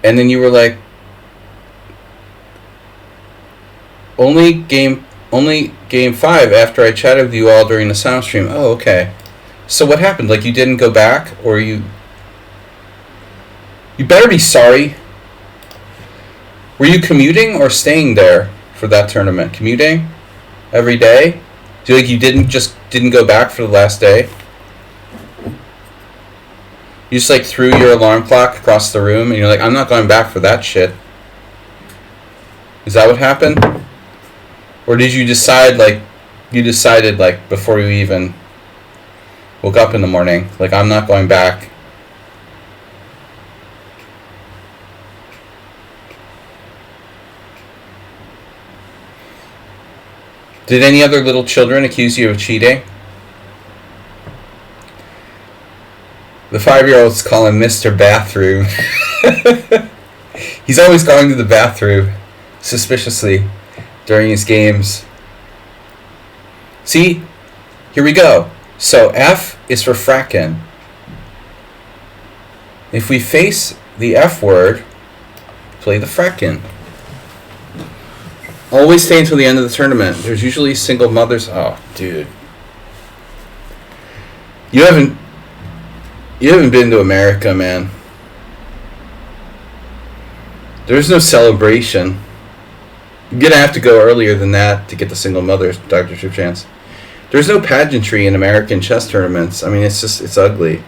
and then you were like, only game 5 after I chatted with you all during the sound stream. Oh, okay. So what happened? Like, you didn't go back, or you better be sorry. Were you commuting or staying there for that tournament? Commuting every day? Do you like didn't go back for the last day? You just like threw your alarm clock across the room and you're like, I'm not going back for that shit. Is that what happened? Or did you decided like before you even woke up in the morning. Like, I'm not going back. Did any other little children accuse you of cheating? The 5-year-olds call him Mr. Bathroom. He's always going to the bathroom suspiciously during his games. See? Here we go. So F is for frackin. If we face the F word, play the frackin. Always stay until the end of the tournament. There's usually single mothers. Oh, dude. You haven't been to America, man. There's no celebration. You're gonna have to go earlier than that to get the single mothers, Dr. Chance. There's no pageantry in American chess tournaments. I mean, it's ugly.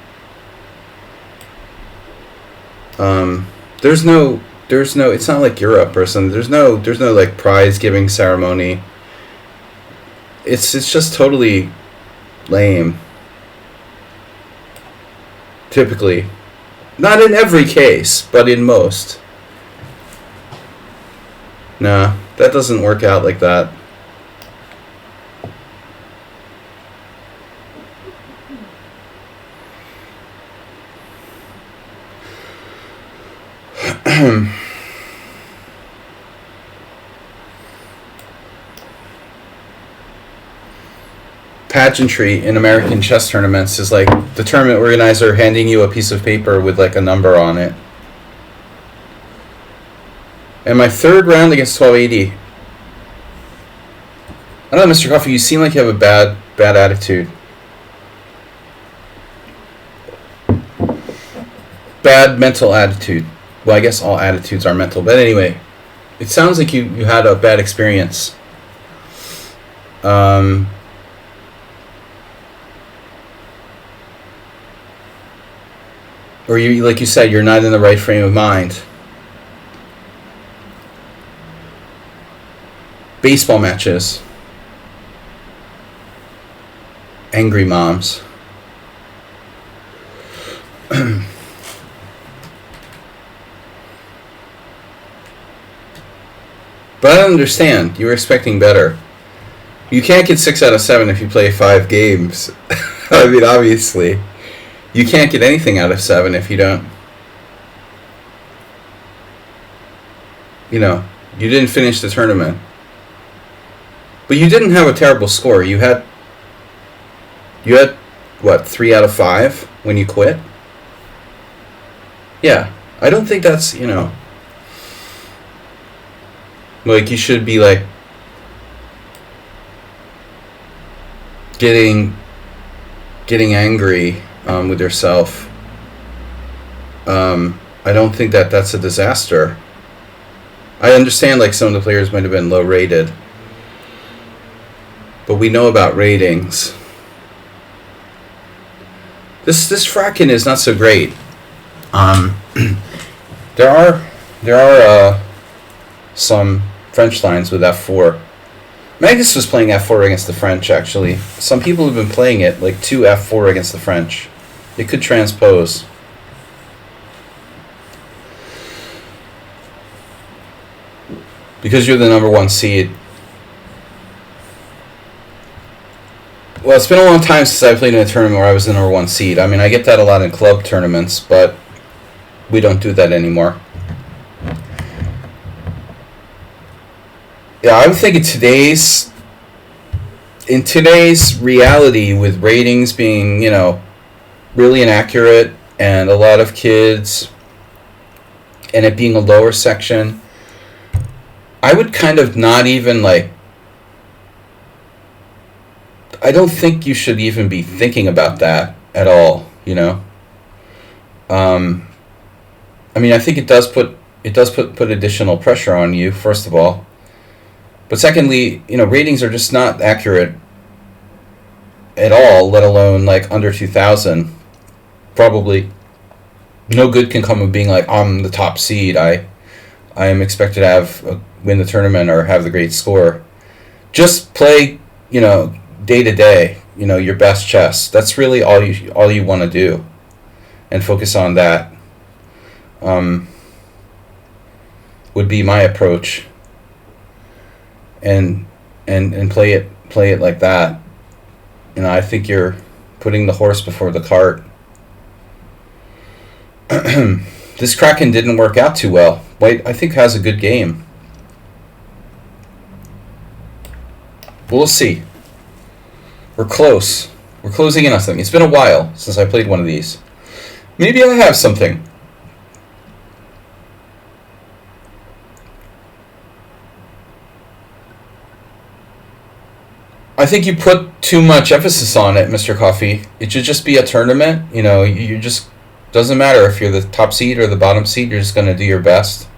There's no, it's not like Europe or something. There's no like prize giving ceremony. It's just totally lame. Typically. Not in every case, but in most. Nah, that doesn't work out like that. Pageantry in American chess tournaments is like the tournament organizer handing you a piece of paper with like a number on it. And my third round against 1280. I don't know, Mr. Coffee, you seem like you have a bad attitude. Bad mental attitude. Well, I guess all attitudes are mental. But anyway, it sounds like you had a bad experience. Or you, like you said, you're not in the right frame of mind. Baseball matches. Angry moms. But I don't understand. You were expecting better. You can't get 6 out of 7 if you play 5 games. I mean, obviously. You can't get anything out of 7 if you don't. You know, you didn't finish the tournament. But you didn't have a terrible score. You had what, 3 out of 5 when you quit? Yeah. I don't think that's, you know, like you should be like getting angry with yourself. I don't think that's a disaster. I understand like some of the players might have been low rated, but we know about ratings. This fracking is not so great. There are some French lines with F4. Magnus was playing F4 against the French, actually. Some people have been playing it, like 2 F4 against the French. It could transpose. Because you're the number 1 seed. Well, it's been a long time since I played in a tournament where I was the number 1 seed. I mean, I get that a lot in club tournaments, but we don't do that anymore. Yeah, I would think in today's reality, with ratings being, you know, really inaccurate and a lot of kids and it being a lower section, I would kind of not even like, I don't think you should even be thinking about that at all, you know. I mean, I think it does put additional pressure on you, first of all. But secondly, you know, ratings are just not accurate at all, let alone like under 2,000. Probably no good can come of being like, I'm the top seed. I am expected to win the tournament or have the great score. Just play, you know, day to day. your best chess. That's really all you want to do, and focus on that. Would be my approach. And play it like that. I think you're putting the horse before the cart. This Kraken didn't work out too well. White, I think, has a good game. We'll see. We're close. We're closing in on something. It's been a while since I played one of these. Maybe I have something. I think you put too much emphasis on it, Mr. Coffee. It should just be a tournament. You just... Doesn't matter if you're the top seed or the bottom seed. You're just going to do your best.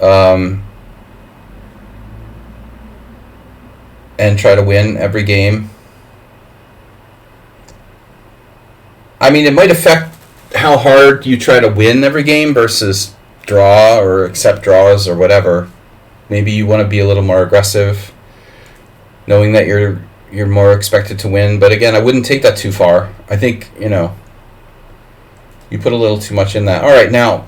And try to win every game. I mean, it might affect how hard you try to win every game versus draw or accept draws or whatever. Maybe you want to be a little more aggressive, knowing that you're more expected to win. But again, I wouldn't take that too far. I think, you put a little too much in that. All right, now.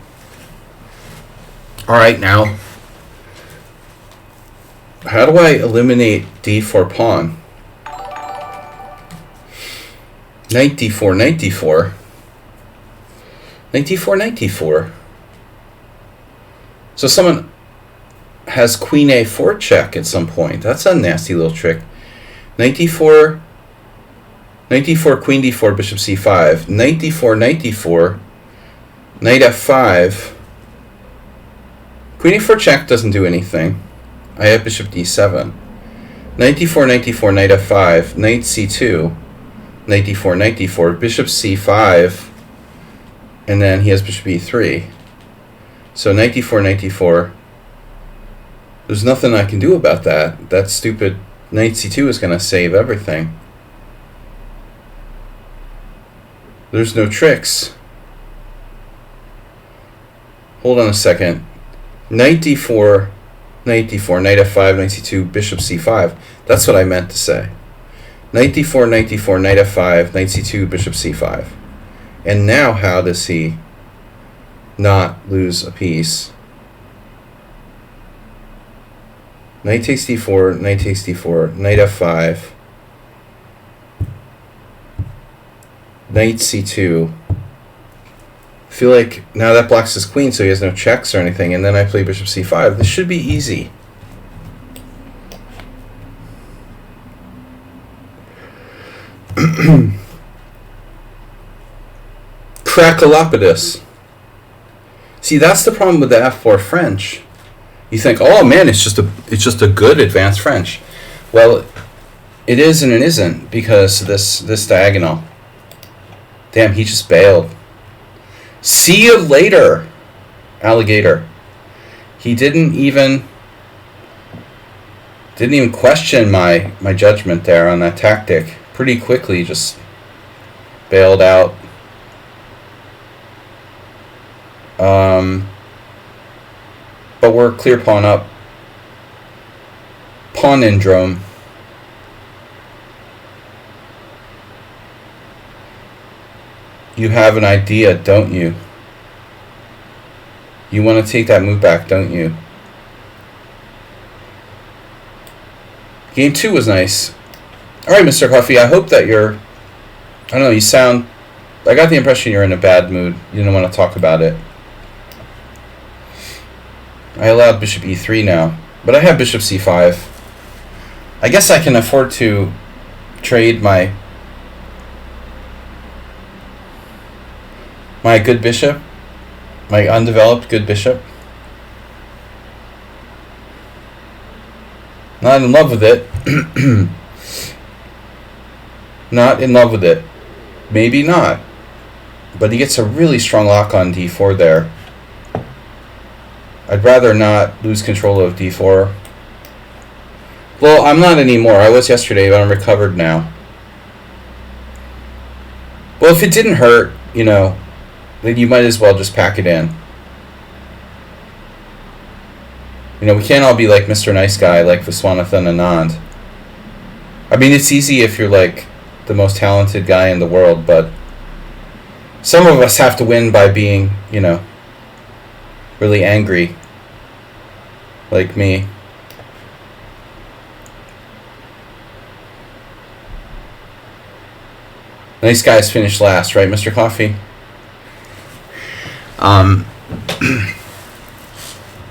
How do I eliminate d4 pawn? Knight d4, knight d4. Knight d4, knight d4. So someone has queen a4 check at some point. That's a nasty little trick. Knight d4, knight d4, queen d4, bishop c5. Knight d4, knight d4. Knight f5. Queen a4 check doesn't do anything. I have bishop d7. Knight d4, knight d4, knight f5. Knight c2. Knight d4, knight d4. Bishop c5. And then he has bishop e3. So knight d4, knight d4. There's nothing I can do about that. That stupid knight c2 is going to save everything. There's no tricks. Hold on a second. Knight d4, knight d4, knight f5, knight c2, bishop c5. That's what I meant to say. Knight d4, knight d4, knight f5, knight c2, bishop c5. And now how does he not lose a piece? Knight takes d4, knight takes d4, knight f5, knight c2. I feel like now that blocks his queen, so he has no checks or anything, and then I play bishop c5. This should be easy. Cracolopodus. See, that's the problem with the f4 French. You think, oh man, it's just a good advanced French. Well, it is and it isn't, because this diagonal. Damn, he just bailed. See you later, alligator. He didn't even question my judgment there on that tactic. Pretty quickly just bailed out. But we're clear pawn up. Pawnindrome. You have an idea, don't you? You want to take that move back, don't you? Game 2 was nice. Alright, Mr. Coffee, I hope that you're... I don't know, you sound... I got the impression you're in a bad mood. You didn't want to talk about it. I allowed bishop e3 now. But I have bishop c5. I guess I can afford to trade my good bishop, my undeveloped good bishop. Not in love with it. Not in love with it. Maybe not. But he gets a really strong lock on d4 there. I'd rather not lose control of d4. Well, I'm not anymore. I was yesterday, but I'm recovered now. Well, if it didn't hurt, then you might as well just pack it in. We can't all be like Mr. Nice Guy, like Viswanathan Anand. I mean, it's easy if you're like the most talented guy in the world, but some of us have to win by being, you know, really angry. Like me. Nice guys finish last, right, Mr. Coffee?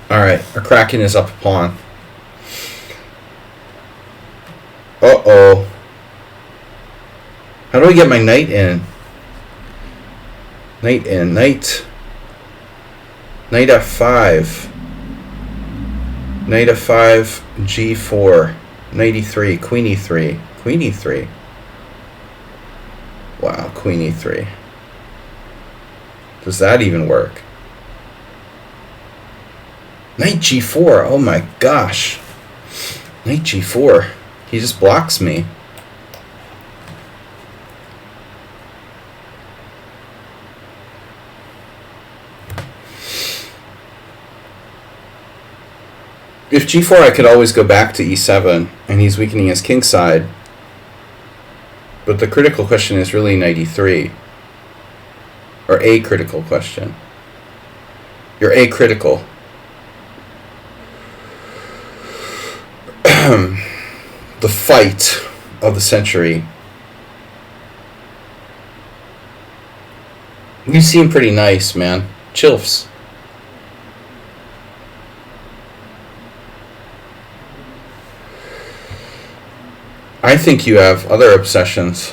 Alright, our Kraken is up a pawn. Uh-oh. How do I get my knight in? Knight in. Knight F5. Knight F5, G4. Knight E3, Queen E3. Queen E3. Wow, Queen E3. Does that even work? Knight G4, oh my gosh. Knight G4. He just blocks me. If G4, I could always go back to E7, and he's weakening his king side. But the critical question is really Knight E3. Or a critical question. You're a critical. The fight of the century. You seem pretty nice, man. Chilfs. I think you have other obsessions.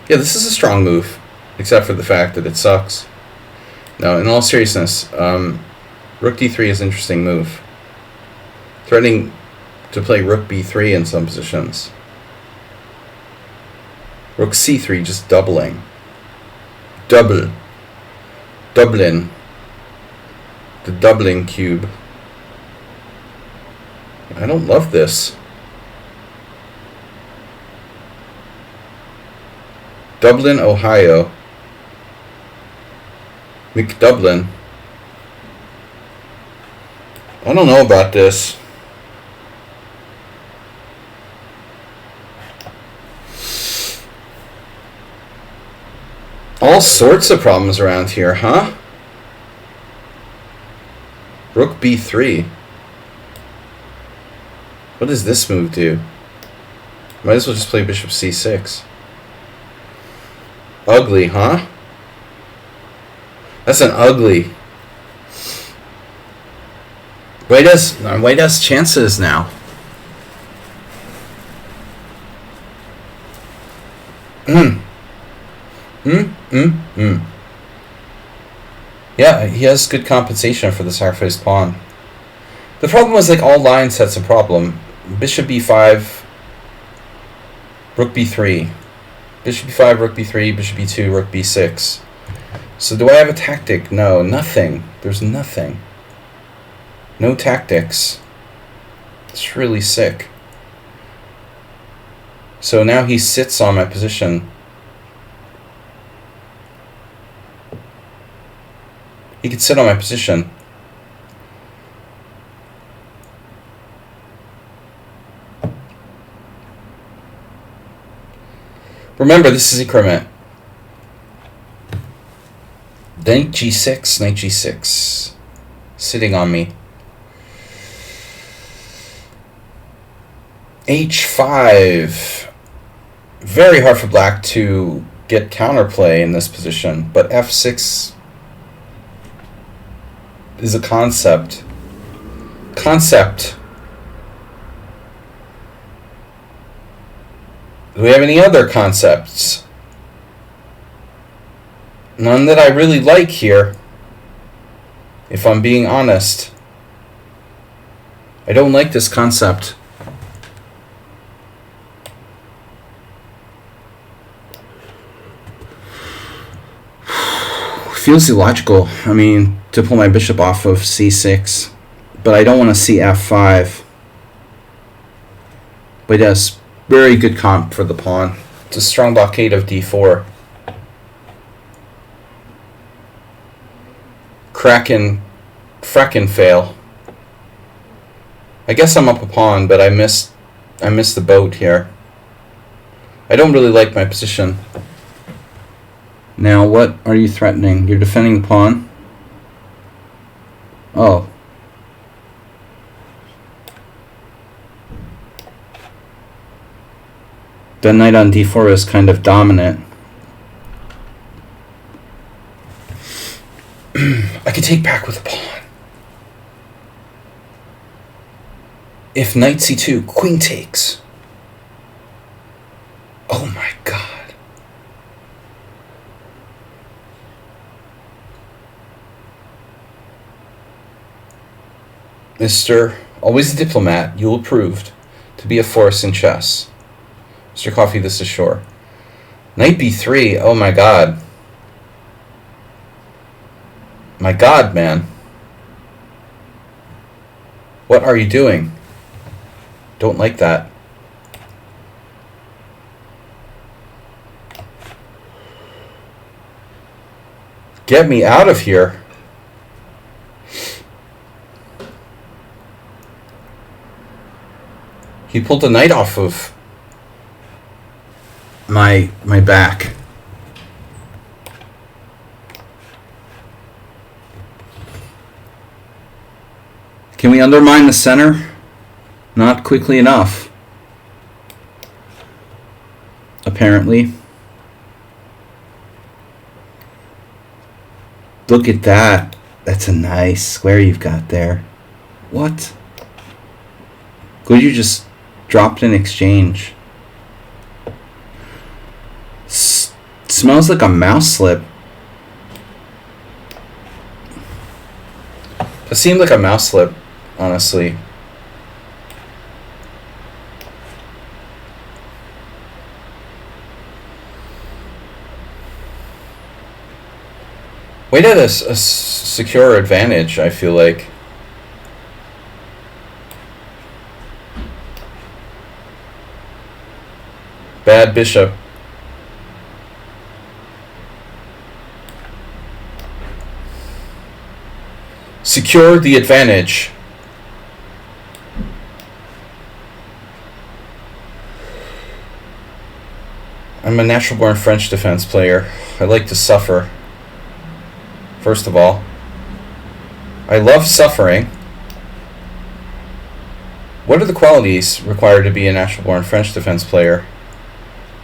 Yeah, this is a strong move, except for the fact that it sucks. No, in all seriousness, Rook D3 is an interesting move. Threatening to play Rook B3 in some positions. Rook C3 just doubling. Double. Dublin. The doubling cube. I don't love this. Dublin, Ohio. McDublin. I don't know about this. All sorts of problems around here, huh? Rook B3. What does this move do? Might as well just play Bishop C6. Ugly, huh? That's an ugly. White has chances now. Yeah, he has good compensation for the sacrificed pawn. The problem was, like, all line sets a problem. Bishop B5, Rook B3. Bishop B5, Rook B3, Bishop B2, Rook B6. So do I have a tactic? No, nothing. There's nothing. No tactics. It's really sick. So now he sits on my position. He could sit on my position. Remember, this is increment. Knight G6, Knight G6. Sitting on me. H5. Very hard for black to get counterplay in this position, but F6 is a concept. Do we have any other concepts? None that I really like here, if I'm being honest. I don't like this concept. Feels illogical. I mean, to pull my bishop off of C6, but I don't want to see F5. But yes, very good comp for the pawn. It's a strong blockade of D4. Kraken fail. I guess I'm up a pawn, but I missed I missed the boat here. I don't really like my position. Now, what are you threatening? You're defending the pawn? Oh. The knight on d4 is kind of dominant. I could take back with a pawn. If knight c2, queen takes. Oh my god. Mr. Always a diplomat, Yule proved to be a force in chess. Mr. Coffee, this is sure. Knight b3, oh my god. My god, man. What are you doing? Don't like that. Get me out of here. He pulled the knight off of my back. Can we undermine the center? Not quickly enough. Apparently. Look at that. That's a nice square you've got there. What? Could you just dropped in exchange? Smells like a mouse slip. It seemed like a mouse slip, honestly. Wait at a secure advantage, I feel like. Bad bishop. Secure the advantage. I'm a natural-born French defense player. I like to suffer. First of all, I love suffering. What are the qualities required to be a natural-born French defense player?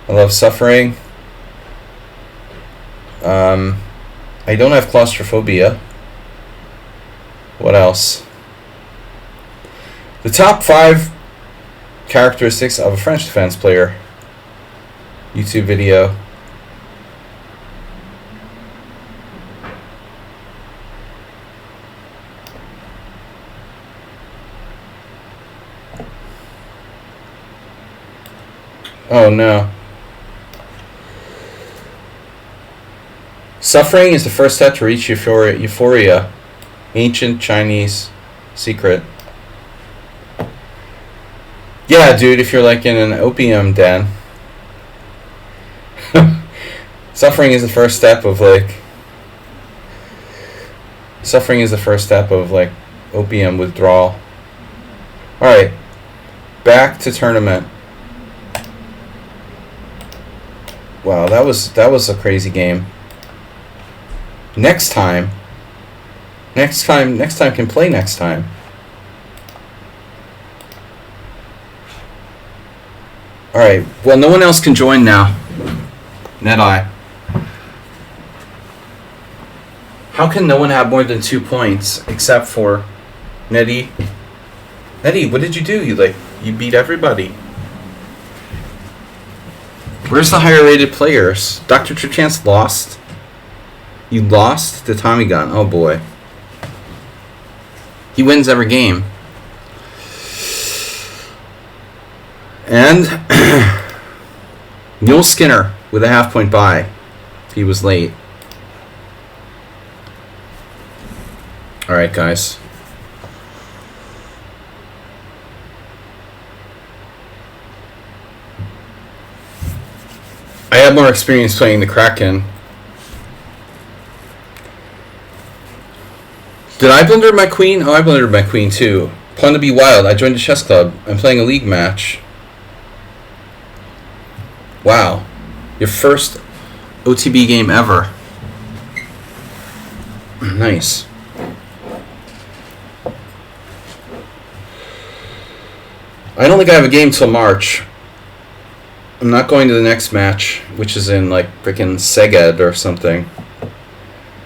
I love suffering. I don't have claustrophobia. What else? The top 5 characteristics of a French defense player. YouTube video. Oh no. Suffering is the first step to reach euphoria. Ancient Chinese secret. Yeah, dude, if you're like in an opium den. Suffering is the first step of like... Suffering is the first step of like opium withdrawal. Alright. Back to tournament. Wow, that was a crazy game. Next time can play next time. Alright, well, no one else can join now. NetEye. How can no one have more than 2 points except for Nettie? Nettie, what did you do? You beat everybody. Where's the higher rated players? Dr. Trchance lost. You lost to Tommy Gun. Oh boy. He wins every game. And Neil Skinner with a half-point bye. He was late. Alright, guys. I have more experience playing the Kraken. Did I blunder my queen? Oh, I blundered my queen too. Pawn to be wild. I joined a chess club. I'm playing a league match. Wow. Your first OTB game ever. Nice. I don't think I have a game till March. I'm not going to the next match, which is in like freaking Szeged or something.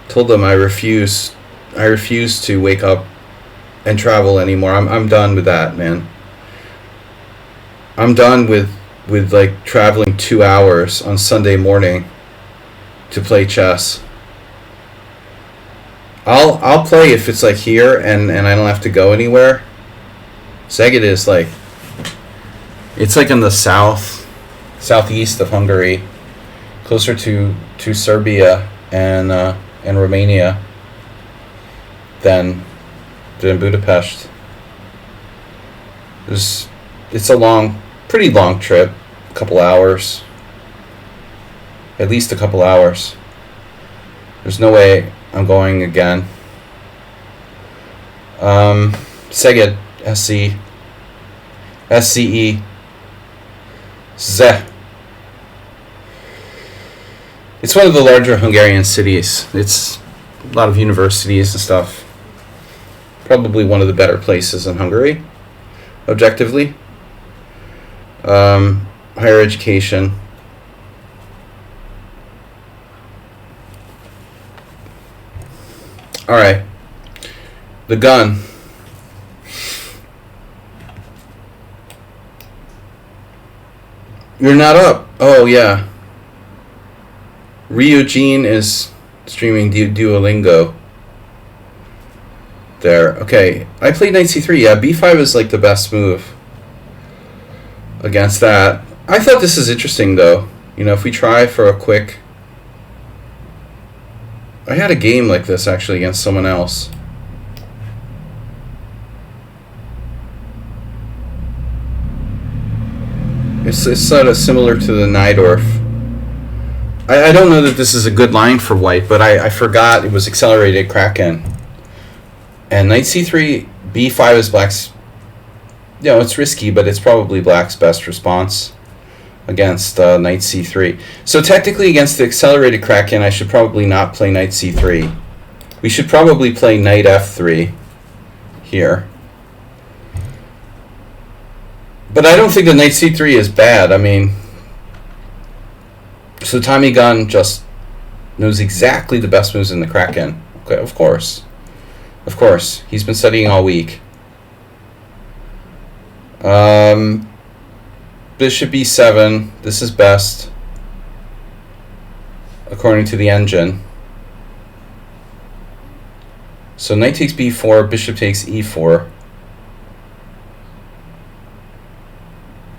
Told them I refuse to wake up and travel anymore. I'm done with that, man. I'm done with like traveling 2 hours on Sunday morning to play chess. I'll play if it's like here and I don't have to go anywhere. Szeged is like, it's like in the southeast of Hungary, closer to Serbia and Romania than Budapest. It's a pretty long trip, a couple hours, at least a couple hours. There's no way I'm going again. Szeged, SCE, Z. It's one of the larger Hungarian cities. It's a lot of universities and stuff. Probably one of the better places in Hungary, objectively. Higher education. Alright. The gun. You're not up. Oh, yeah. Ryujin is streaming Duolingo. There. Okay. I played knight c3. Yeah, b5 is like the best move against that. I thought this is interesting, though. You know, if we try for a quick... I had a game like this, actually, against someone else. It's sort of similar to the Najdorf. I don't know that this is a good line for white, but I forgot it was accelerated Kraken. And knight c3, b5 is black's... You know, it's risky, but it's probably black's best response against knight c3. So technically against the accelerated Kraken, I should probably not play knight c3. We should probably play knight f3 here. But I don't think the knight c3 is bad. I mean, so Tommy Gunn just knows exactly the best moves in the Kraken. Okay, of course. Of course. He's been studying all week. Bishop e7. This is best, according to the engine. So knight takes b4, bishop takes e4.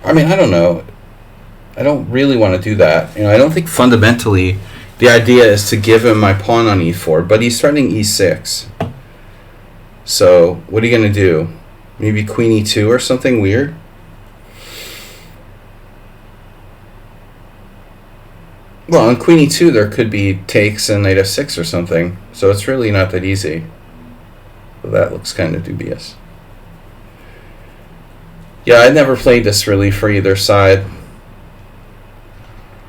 I mean, I don't know. I don't really want to do that. You know, I don't think fundamentally the idea is to give him my pawn on e4, but he's starting e6. So what are you going to do? Maybe queen e2 or something weird? Well, on queen e2 there could be takes and knight f6 or something. So it's really not that easy. Well, that looks kind of dubious. Yeah, I never played this really for either side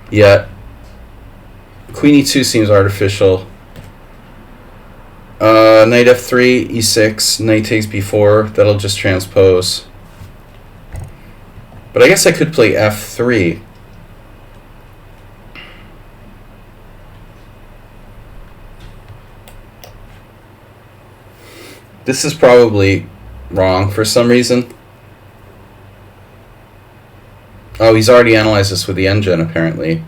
yet. Queen e2 seems artificial. Knight f3, e6, knight takes b4. That'll just transpose. But I guess I could play f3. This is probably wrong for some reason. Oh, he's already analyzed this with the engine, apparently.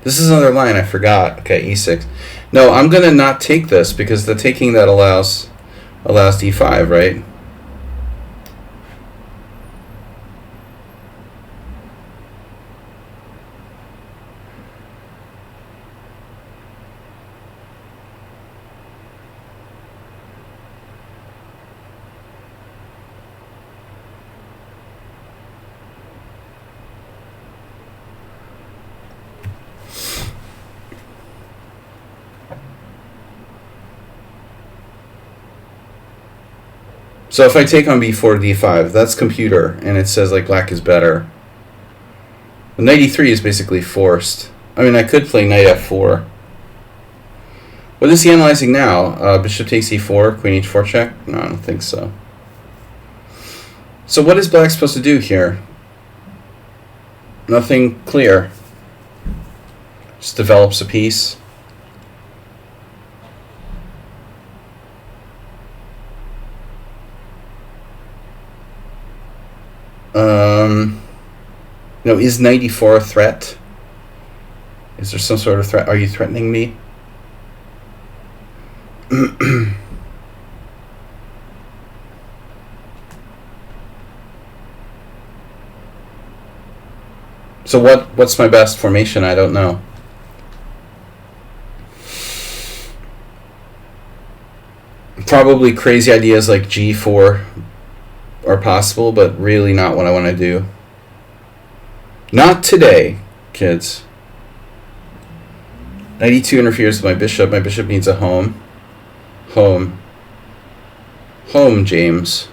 This is another line, I forgot. Okay, e6. No, I'm going to not take this, because the taking that allows d5, right? So if I take on b4, d5, that's computer, and it says like black is better. Knight e3 is basically forced. I mean, I could play knight f4. What is he analyzing now? Bishop takes e4, queen h4 check? No, I don't think so. So what is black supposed to do here? Nothing clear. Just develops a piece. No, is knight e4 a threat? Is there some sort of threat? Are you threatening me? So what's my best formation? I don't know. Probably crazy ideas like g4 are possible, but really not what I want to do. Not today, kids. Knight e2 interferes with my bishop. My bishop needs a home. Home. Home, James.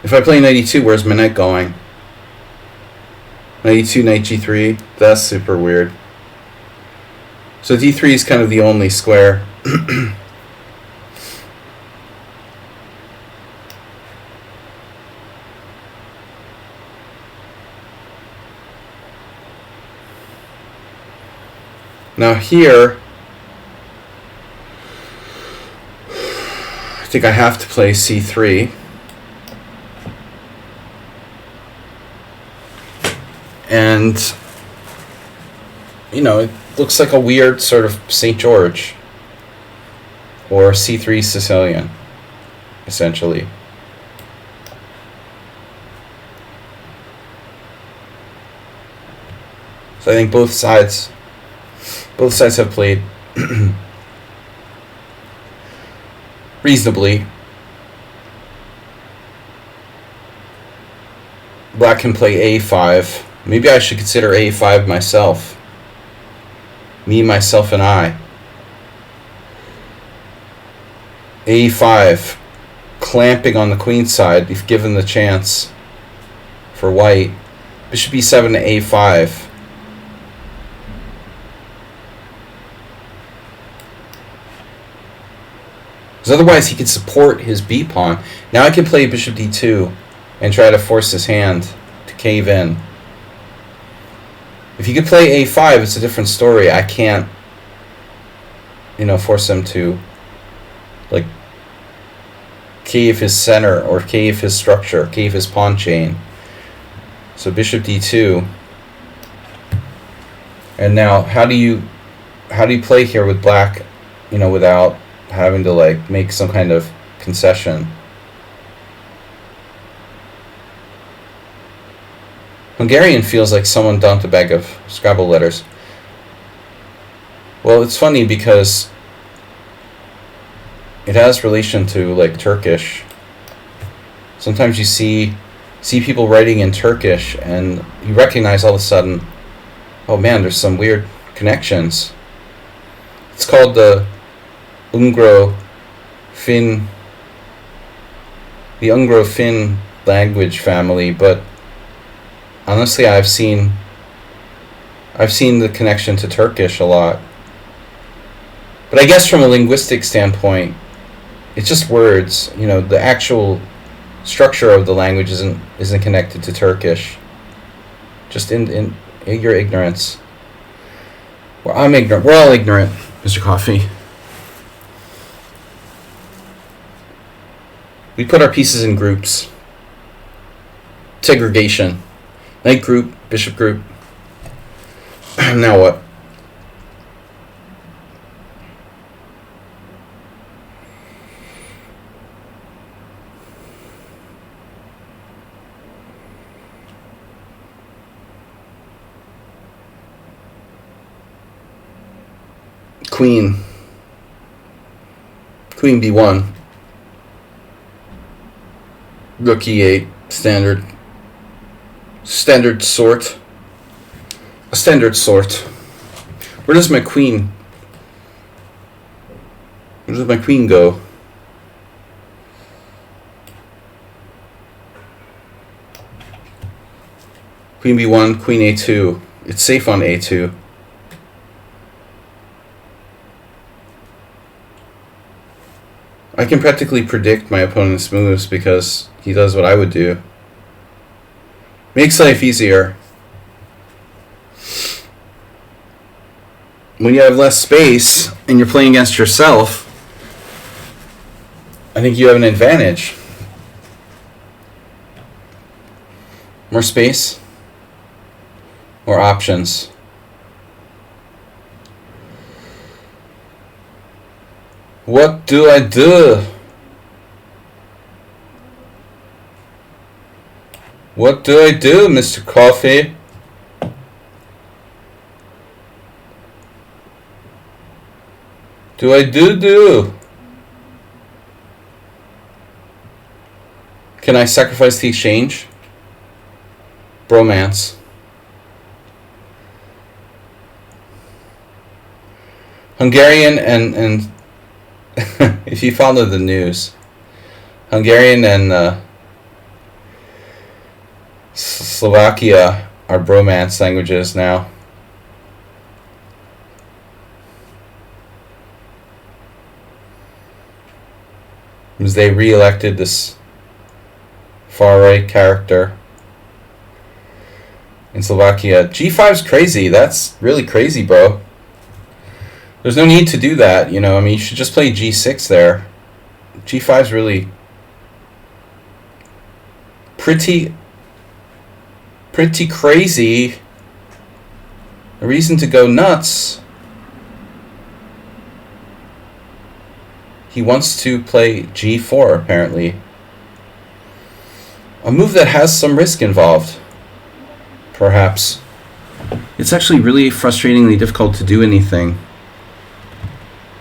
If I play knight e2, where's my knight going? Knight e2, knight g3. That's super weird. So d3 is kind of the only square. Now here, I think I have to play c3. And, you know, it looks like a weird sort of St. George or c3 Sicilian, essentially. So I think both sides have played reasonably. Black can play a5. Maybe I should consider a5 myself. Me, myself, and I. a5. Clamping on the queen side if given the chance for white. Bishop e7 to a5. Because otherwise he could support his b-pawn. Now I can play bishop d2 and try to force his hand to cave in. If he could play a5, it's a different story. I can't, you know, force him to, like, cave his center or cave his structure, cave his pawn chain. So bishop d2. And now, how do you play here with black, you know, without having to, like, make some kind of concession? Hungarian feels like someone dumped a bag of Scrabble letters. Well, it's funny because it has relation to, like, Turkish. Sometimes you see people writing in Turkish and you recognize all of a sudden, oh man, there's some weird connections. It's called the Ungro-Fin language family, but honestly, I've seen the connection to Turkish a lot. But I guess from a linguistic standpoint, it's just words. You know, the actual structure of the language isn't connected to Turkish. Just in your ignorance. Well, I'm ignorant. We're all ignorant, Mr. Coffee. We put our pieces in groups. Segregation. Knight group, bishop group. Now what? Queen. Queen b1. Rook e8. Standard sort. A standard sort. Where does my queen go? Queen b1, queen a2. It's safe on a2. I can practically predict my opponent's moves because he does what I would do. Makes life easier. When you have less space and you're playing against yourself, I think you have an advantage. More space, more options. What do I do? What do I do, Mr. Coffee? Do I do? Can I sacrifice the exchange? Bromance. Hungarian and if you follow the news, Hungarian and Slovakia are bromance languages now. Because they re-elected this far-right character in Slovakia. G5's crazy. That's really crazy, bro. There's no need to do that, you know. I mean, you should just play G6 there. G5's really pretty crazy. A reason to go nuts. He wants to play G4, apparently. A move that has some risk involved, perhaps. It's actually really frustratingly difficult to do anything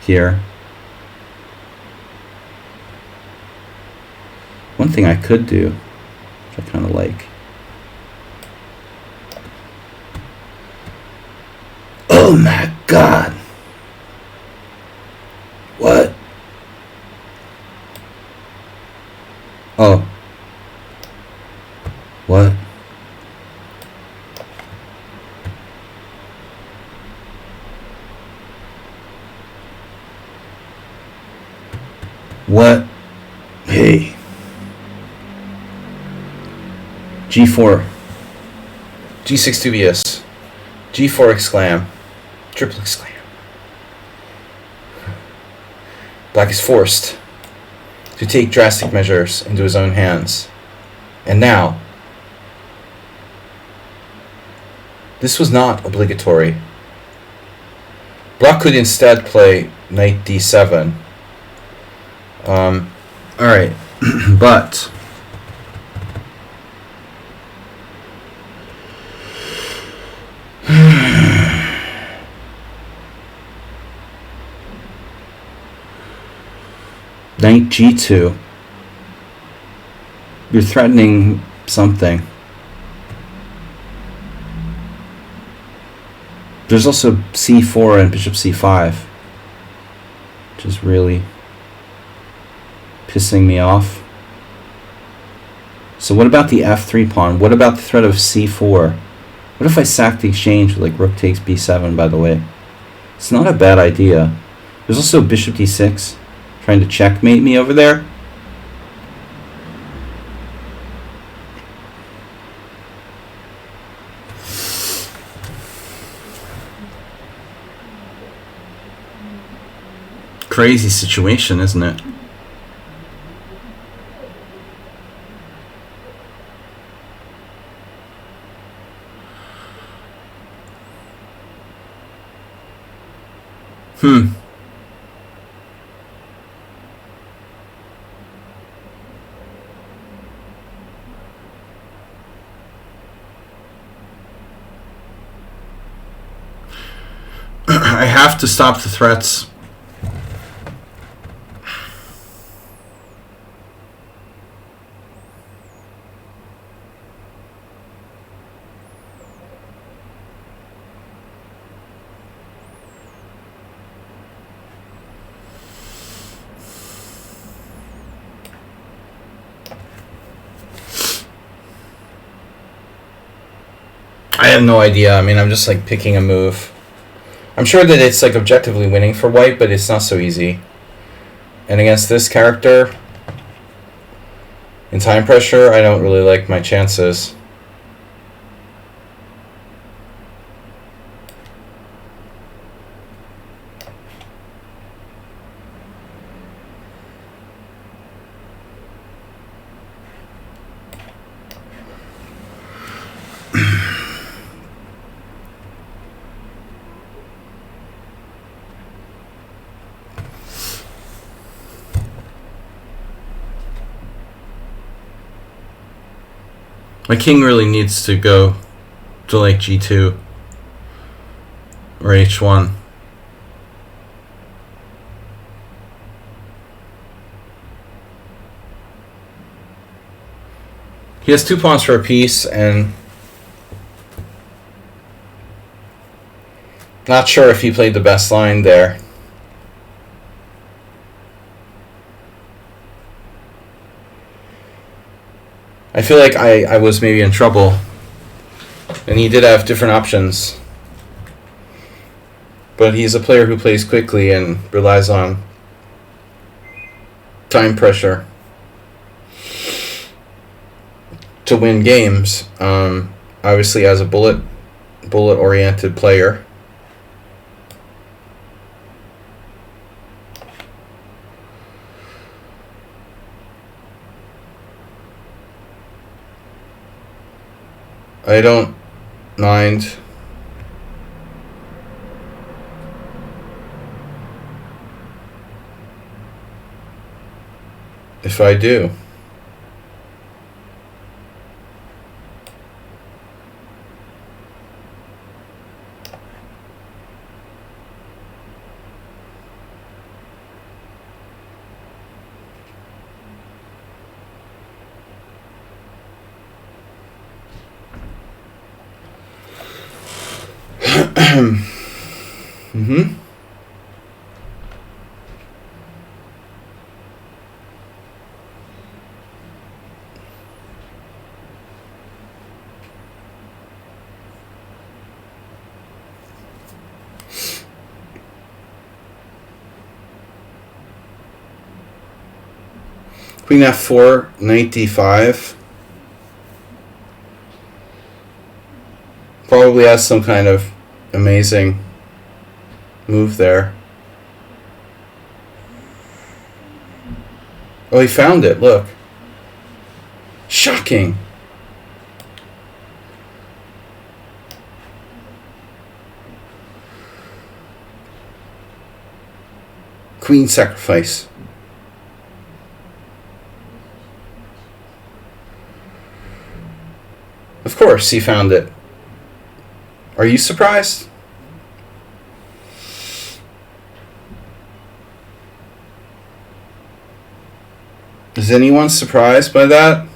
here. One thing I could do, which I kind of like. Oh my god! What? Oh. What? What? Hey. G4. G6 dubious. G4 exclam. Triple exclam. Black is forced to take drastic measures into his own hands. And now, this was not obligatory. Black could instead play knight d7. Alright, but knight g2. You're threatening something. There's also c4 and bishop c5, which is really pissing me off. So what about the f3 pawn? What about the threat of c4? What if I sack the exchange with like rook takes b7, by the way? It's not a bad idea. There's also bishop d6 trying to checkmate me over there. Crazy situation, isn't it? I have to stop the threats. have no idea. I mean, I'm just like picking a move. I'm sure that it's like objectively winning for white, but it's not so easy. And against this character, in time pressure, I don't really like my chances. My king really needs to go to like g2 or h1. He has 2 pawns for a piece, and not sure if he played the best line there. I feel like I was maybe in trouble, and he did have different options. But he's a player who plays quickly and relies on time pressure to win games. Obviously, as a bullet-oriented player. I don't mind. If I do. Mm-hmm. Queen f4, knight d5. Probably has some kind of amazing move there. Oh, he found it. Look. Shocking. Queen sacrifice. Of course he found it. Are you surprised? Is anyone surprised by that?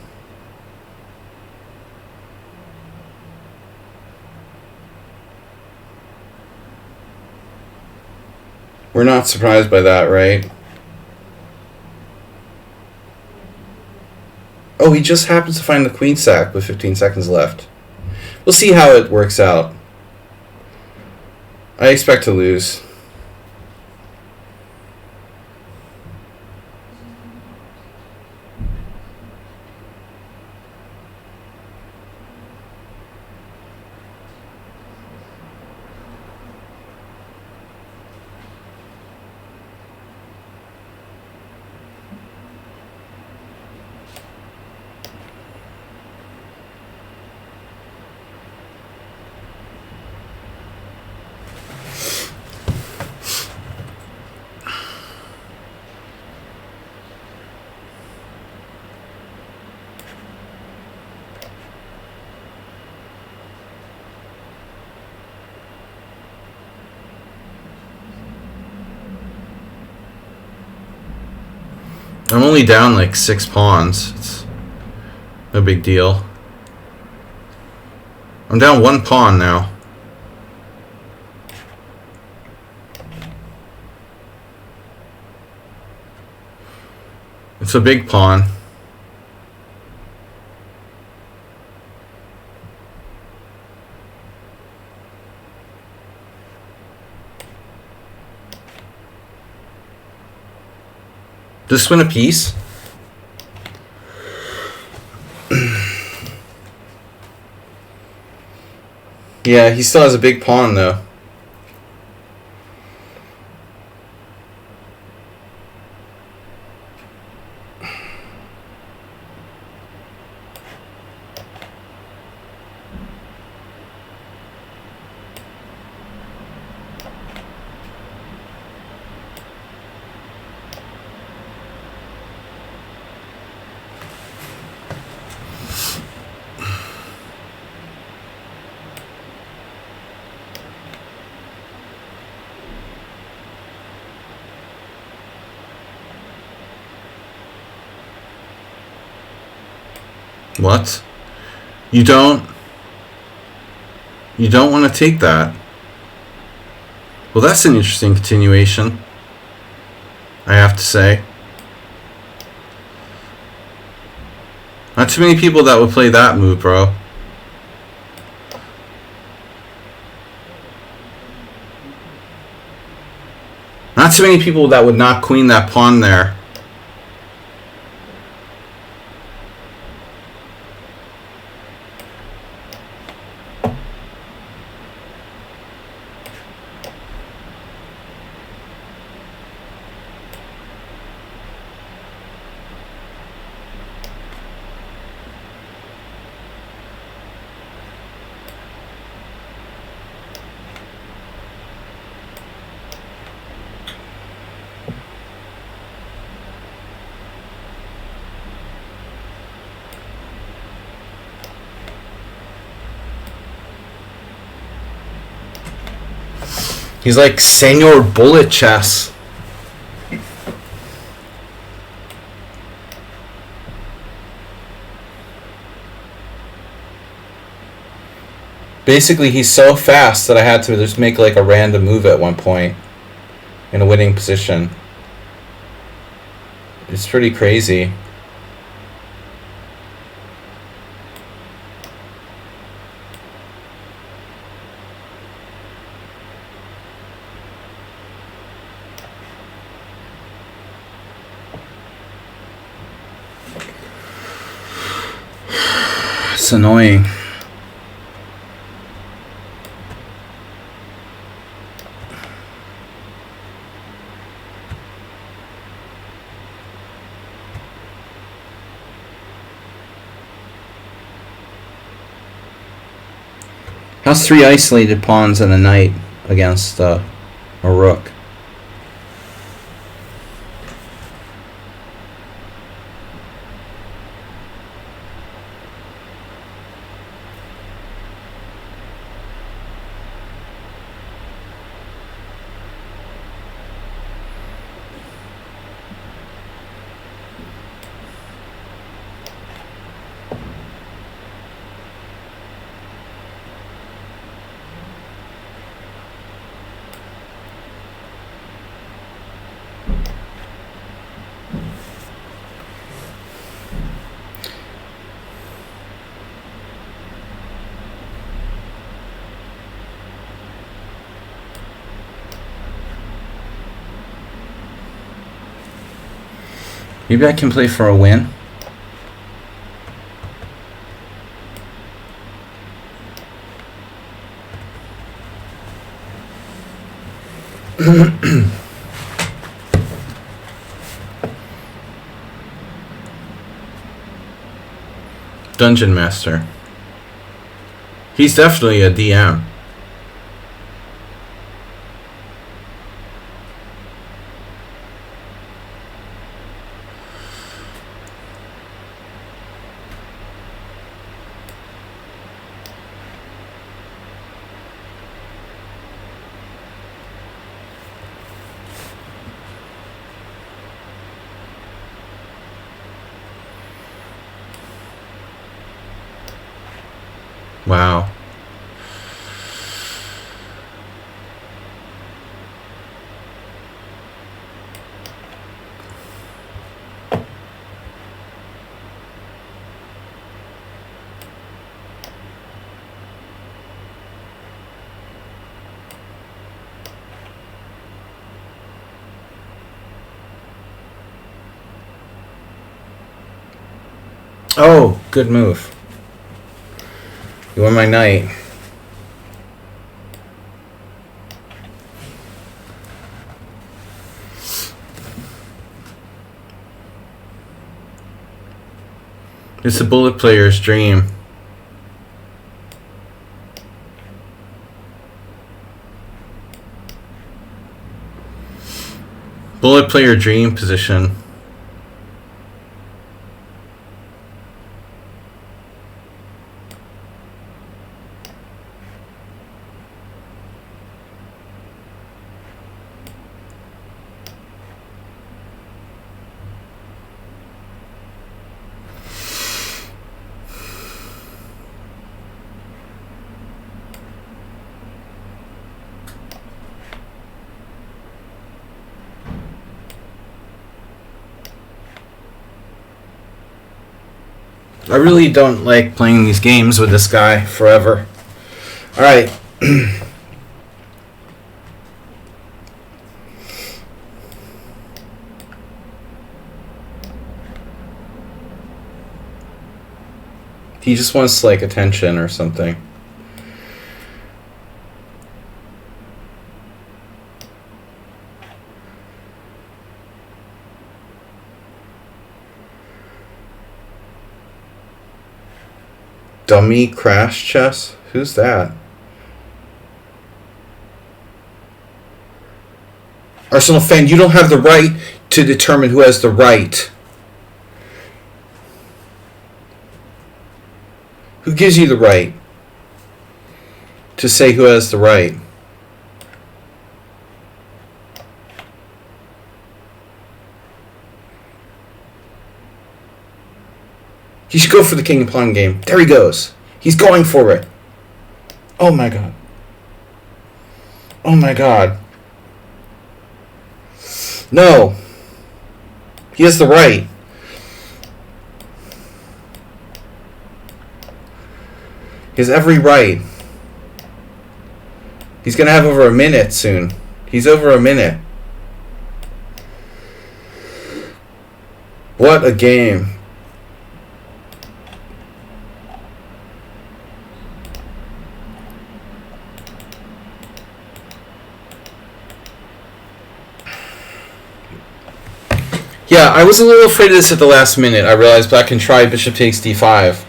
We're not surprised by that, right? Oh, he just happens to find the queen sack with 15 seconds left. We'll see how it works out. I expect to lose. I'm only down like 6 pawns. It's no big deal. I'm down 1 pawn now. It's a big pawn. Just win a piece. Yeah, he still has a big pawn though. What? You don't want to take that. Well, that's an interesting continuation, I have to say. Not too many people that would play that move, bro. Not too many people that would not queen that pawn there. He's like Senor Bullet Chess. Basically, he's so fast that I had to just make like a random move at one point in a winning position. It's pretty crazy. It's annoying. How's 3 isolated pawns and a knight against a rook? Maybe I can play for a win. Dungeon Master. He's definitely a DM. Wow. Oh, good move. You won my knight. It's a bullet player's dream. Bullet player dream position. I really don't like playing these games with this guy forever. Alright. He just wants like attention or something. Dummy crash chess? Who's that? Arsenal fan, you don't have the right to determine who has the right. Who gives you the right to say who has the right? He should go for the king and pawn game. There he goes. He's going for it. Oh my god. Oh my god. No. He has the right. He has every right. He's going to have over a minute soon. He's over a minute. What a game. Yeah, I was a little afraid of this at the last minute. I realized black can try bishop takes d5.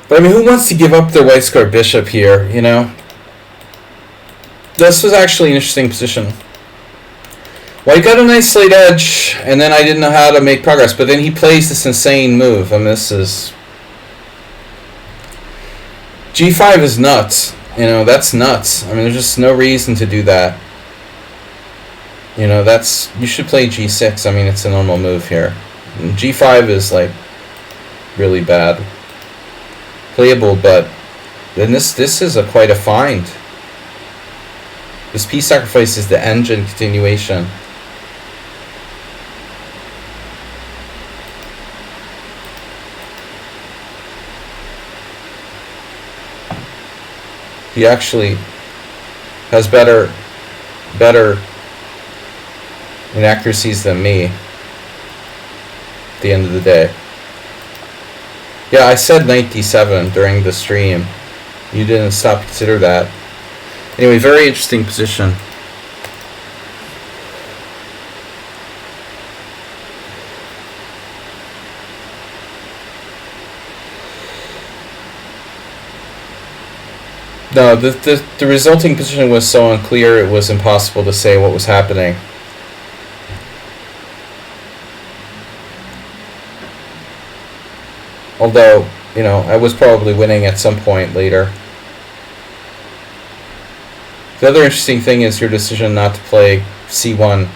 But I mean, who wants to give up their white square bishop here, you know? This was actually an interesting position. White got a nice slate edge, and then I didn't know how to make progress. But then he plays this insane move. I mean, this is... G5 is nuts. You know, that's nuts. I mean, there's just no reason to do that. You know, that's... You should play G6. I mean, it's a normal move here. And G5 is, like, really bad. Playable, but... Then this is quite a find. This piece sacrifice is the engine continuation. He actually has better inaccuracies than me at the end of the day. Yeah, I said knight d7 during the stream. You didn't stop to consider that. Anyway, very interesting position. No, the resulting position was so unclear it was impossible to say what was happening. Although, you know, I was probably winning at some point later. The other interesting thing is your decision not to play c1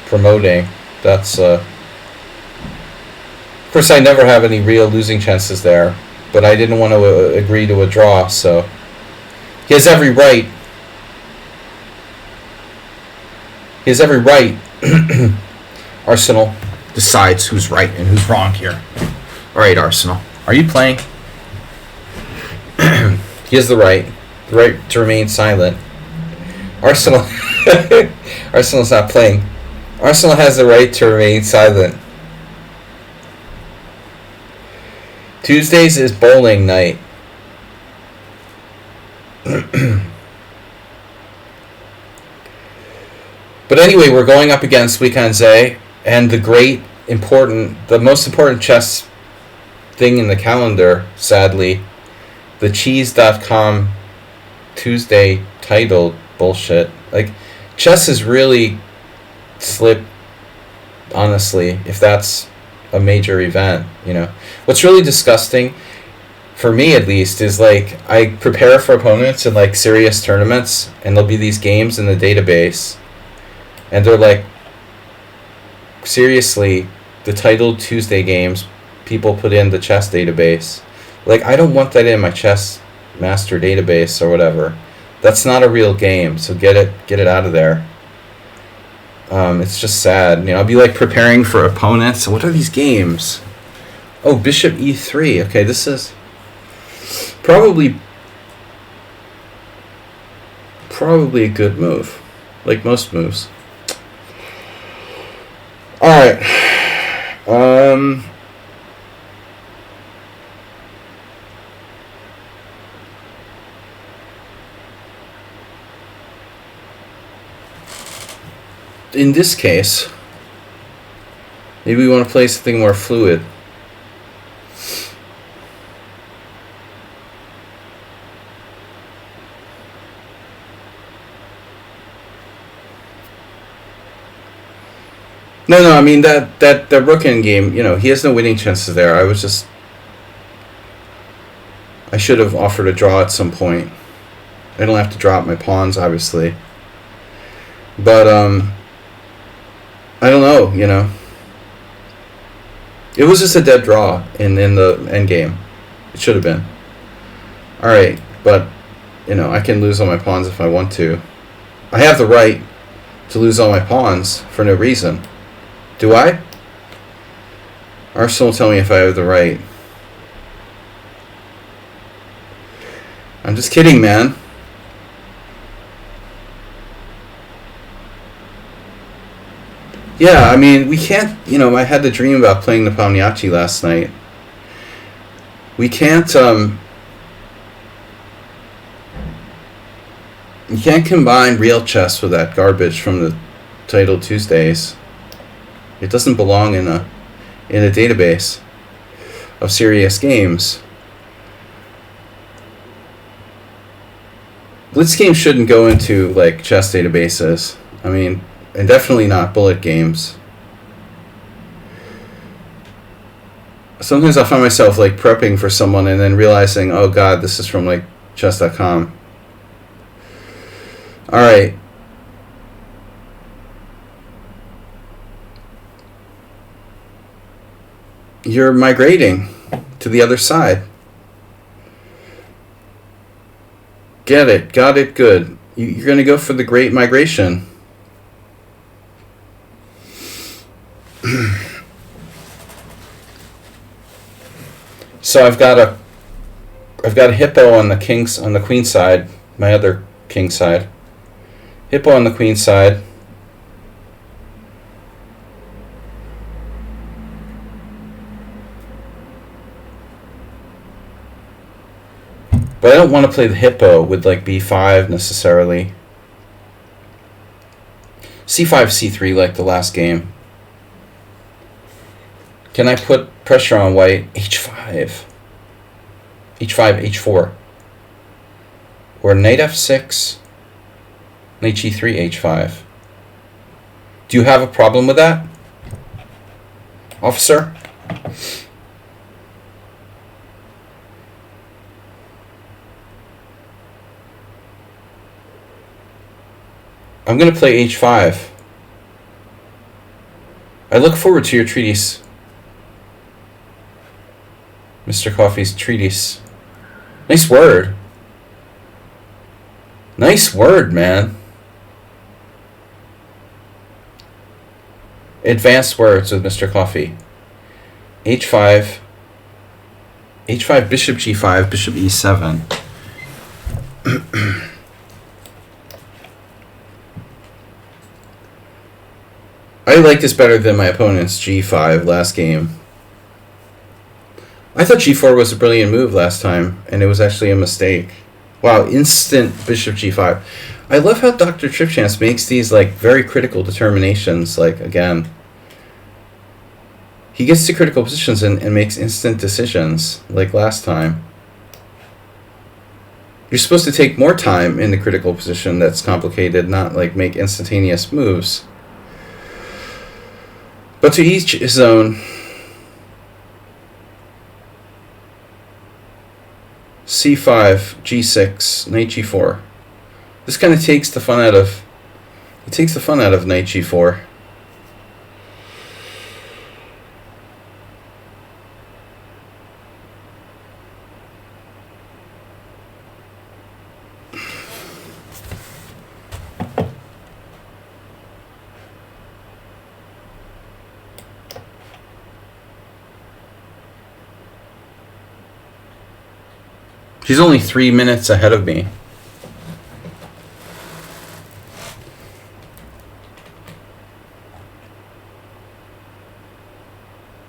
promoting. That's, of course, I never have any real losing chances there, but I didn't want to agree to a draw, so he has every right. He has every right. Arsenal decides who's right and who's wrong here. All right, Arsenal. Are you playing? He has the right to remain silent. Arsenal. Arsenal's not playing. Arsenal has the right to remain silent. Tuesdays is bowling night. But anyway, we're going up against Weekend and the most important chess thing in the calendar, sadly, the cheese.com Tuesday title bullshit. Like, chess has really slipped, honestly, if that's a major event, you know. What's really disgusting, for me at least, is like, I prepare for opponents in like serious tournaments, and there'll be these games in the database, and they're like, seriously, the titled Tuesday games people put in the chess database. Like, I don't want that in my chess master database or whatever. That's not a real game, so get it out of there. It's just sad. You know, I'll be like preparing for opponents. What are these games? Oh, Bishop E3. Okay, this is probably a good move, like most moves. All right. In this case, maybe we want to play something more fluid. No, I mean that rook in game, you know, he has no winning chances there. I should have offered a draw at some point. I don't have to drop my pawns, obviously. But, I don't know, you know. It was just a dead draw in the end game. It should have been. Alright, but, you know, I can lose all my pawns if I want to. I have the right to lose all my pawns for no reason. Do I? Arsenal will tell me if I have the right. I'm just kidding, man. Yeah, I mean, we can't, you know, I had the dream about playing the Palmiachi last night. We can't, you can't combine real chess with that garbage from the titled Tuesdays. It doesn't belong in a database of serious games. Blitz games shouldn't go into, like, chess databases. I mean, and definitely not bullet games. Sometimes I'll find myself, like, prepping for someone and then realizing, oh god, this is from, like, chess.com. Alright. You're migrating to the other side. Get it. Got it. Good. You're going to go for the great migration. So I've got a hippo on the queen side, my other king side. Hippo on the queen side. But I don't want to play the hippo with like b5 necessarily. c5, c3 like the last game. Can I put pressure on white? h5. h5, h4. Or knight f6. Knight g3, h5. Do you have a problem with that, officer? I'm going to play h5. I look forward to your treatise. Mr. Coffee's treatise. Nice word. Nice word, man. Advanced words with Mr. Coffee. h5. h5, bishop g5, bishop e7. I like this better than my opponent's g5 last game. I thought g4 was a brilliant move last time, and it was actually a mistake. Wow, instant bishop g5. I love how Dr. Tripchance makes these like very critical determinations. Like, again, he gets to critical positions and makes instant decisions like last time. You're supposed to take more time in the critical position that's complicated, not like make instantaneous moves. But to each his own. c5, g6, knight g4. This kind of takes the fun out of knight g4. She's only 3 minutes ahead of me.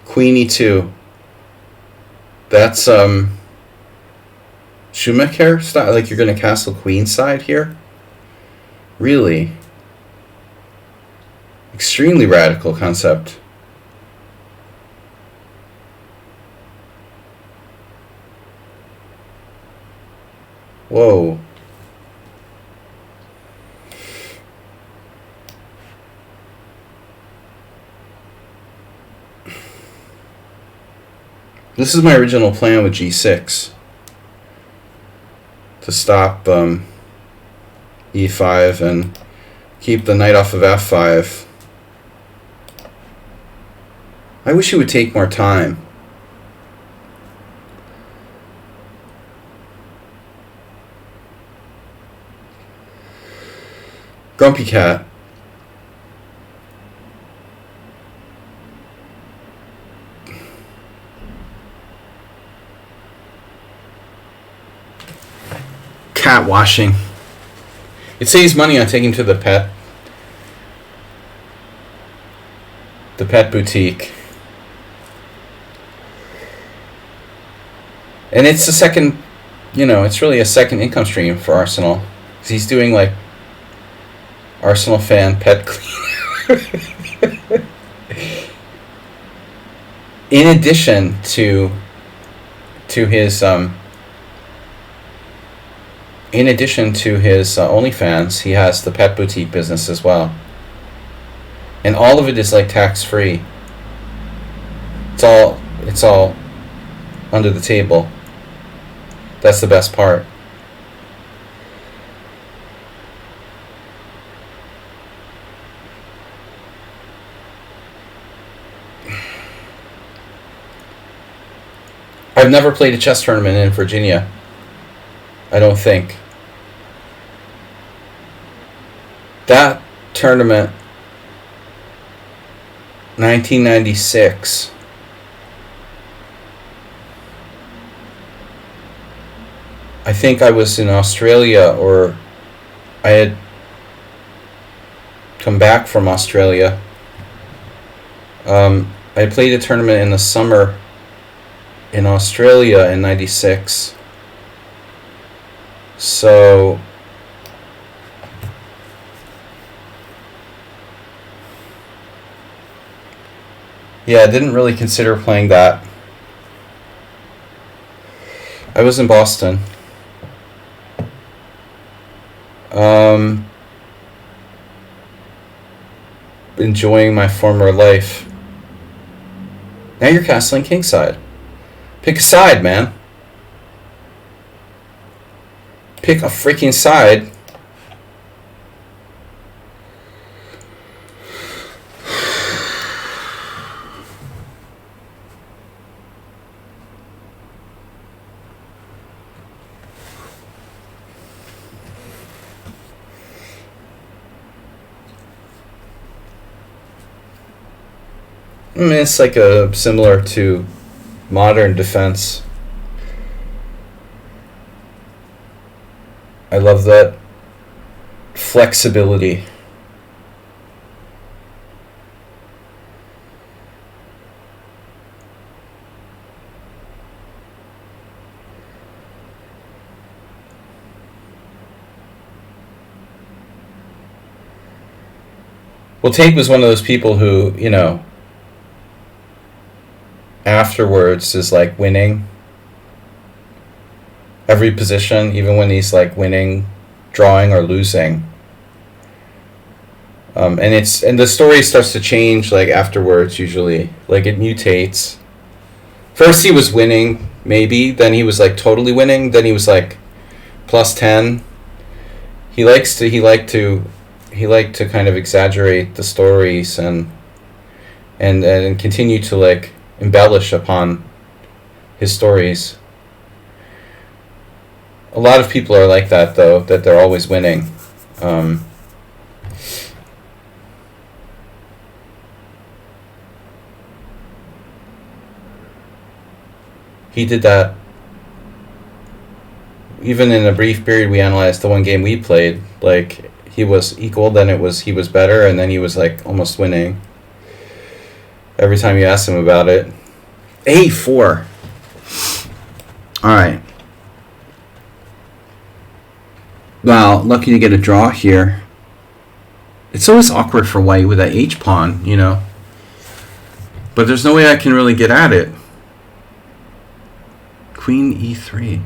Queen e2. That's Schumacher style. Like you're gonna castle queenside here. Really? Extremely radical concept. Whoa. This is my original plan with g6. To stop e5 and keep the knight off of f5. I wish he would take more time. Grumpy cat. Cat washing. It saves money on taking to the pet boutique. And it's a second, it's really a second income stream for Arsenal. 'Cause he's doing like Arsenal fan pet cleaner. In addition to his OnlyFans, he has the pet boutique business as well. And all of it is like tax free. It's all under the table. That's the best part. I've never played a chess tournament in Virginia. I don't think. That tournament, 1996. I think I was in Australia, or I had come back from Australia. I played a tournament in the summer in Australia in 96. So yeah, I didn't really consider playing that. I was in Boston. Enjoying my former life. Now you're castling kingside. Pick a side, man. Pick a freaking side. I mean, it's like similar to modern defense. I love that flexibility. Well, Tate was one of those people who, you know, afterwards is like winning every position, even when he's like winning, drawing, or losing. And the story starts to change like afterwards. Usually, like it mutates. First he was winning, maybe. Then he was like totally winning. Then he was like +10. He liked to kind of exaggerate the stories and continue to like embellish upon his stories. A lot of people are like that, though, that they're always winning. He did that. Even in a brief period, we analyzed the one game we played. Like, he was equal, then he was better, and then he was like almost winning. Every time you asked him about it. A4. Alright. Wow, lucky to get a draw here. It's always awkward for white with that H-pawn, you know. But there's no way I can really get at it. Queen E3.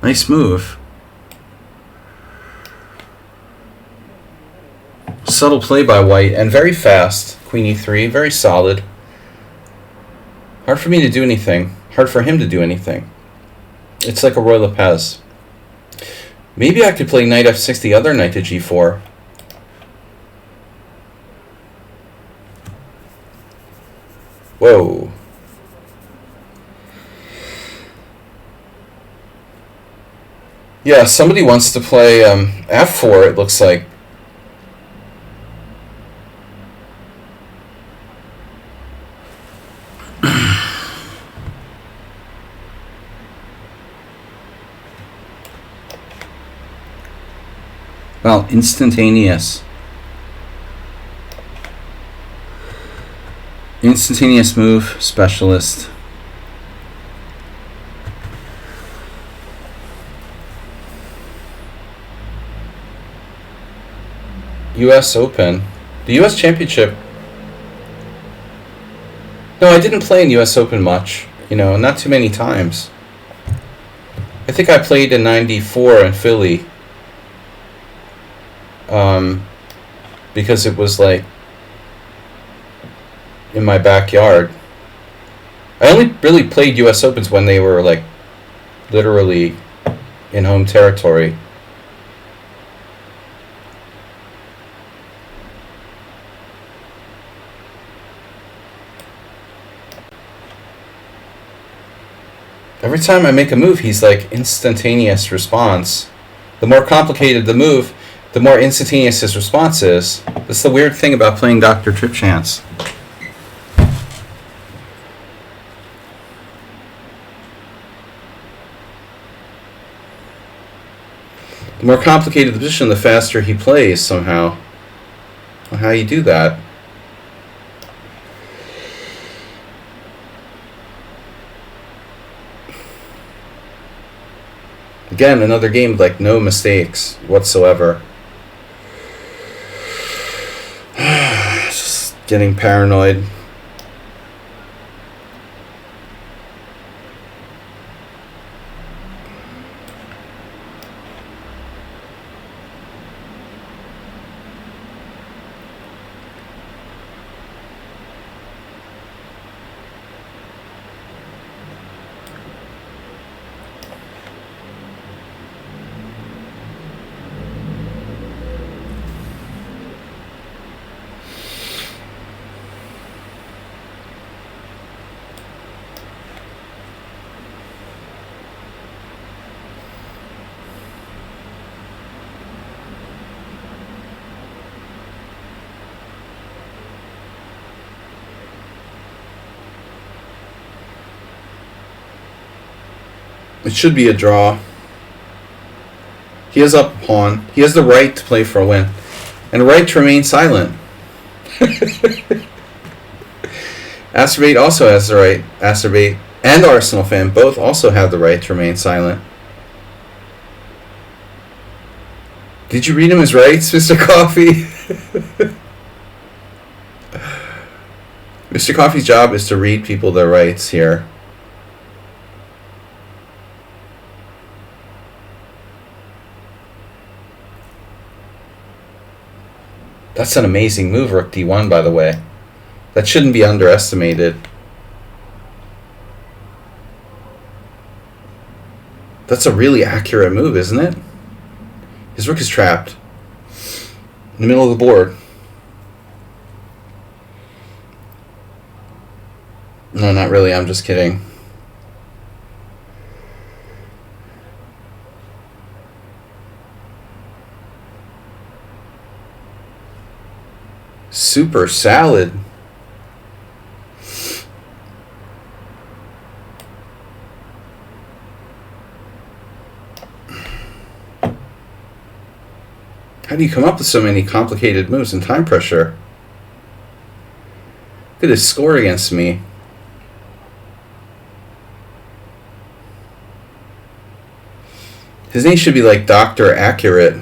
Nice move. Subtle play by white, and very fast. Queen E3, very solid. Hard for me to do anything. Hard for him to do anything. It's like a Roy Lopez. Maybe I could play knight f6, the other knight to g4. Whoa. Yeah, somebody wants to play f4, it looks like. Well, instantaneous. Instantaneous move, specialist. U.S. Open. The U.S. Championship. No, I didn't play in U.S. Open much. You know, not too many times. I think I played in '94 in Philly. Because it was like in my backyard. I only really played U.S. Opens when they were like literally in home territory. Every time I make a move, he's like instantaneous response. The more complicated the move, the more instantaneous his response is. That's the weird thing about playing Dr. Tripchance. The more complicated the position, the faster he plays somehow. How you do that? Again, another game with like no mistakes whatsoever. Just getting paranoid. It should be a draw. He has up a pawn. He has the right to play for a win. And the right to remain silent. Acerbate also has the right. Acerbate and Arsenal fan both also have the right to remain silent. Did you read him his rights, Mr. Coffee? Mr. Coffee's job is to read people their rights here. That's an amazing move, Rook D1, by the way. That shouldn't be underestimated. That's a really accurate move, isn't it? His rook is trapped in the middle of the board. No, not really. I'm just kidding. Super salad. How do you come up with so many complicated moves and time pressure? Look at his score against me. His name should be like Dr. Accurate.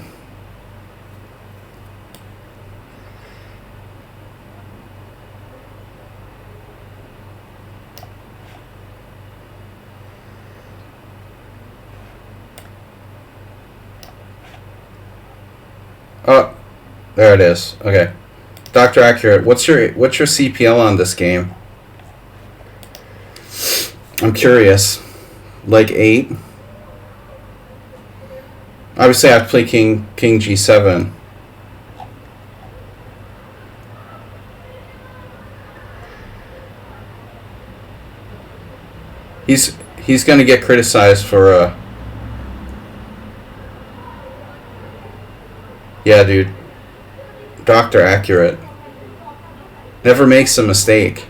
Oh, there it is. Okay. Dr. Accurate, what's your CPL on this game? I'm curious. Like 8? Obviously I have to play King G7. He's gonna get criticized for yeah, dude. Dr. Accurate. Never makes a mistake.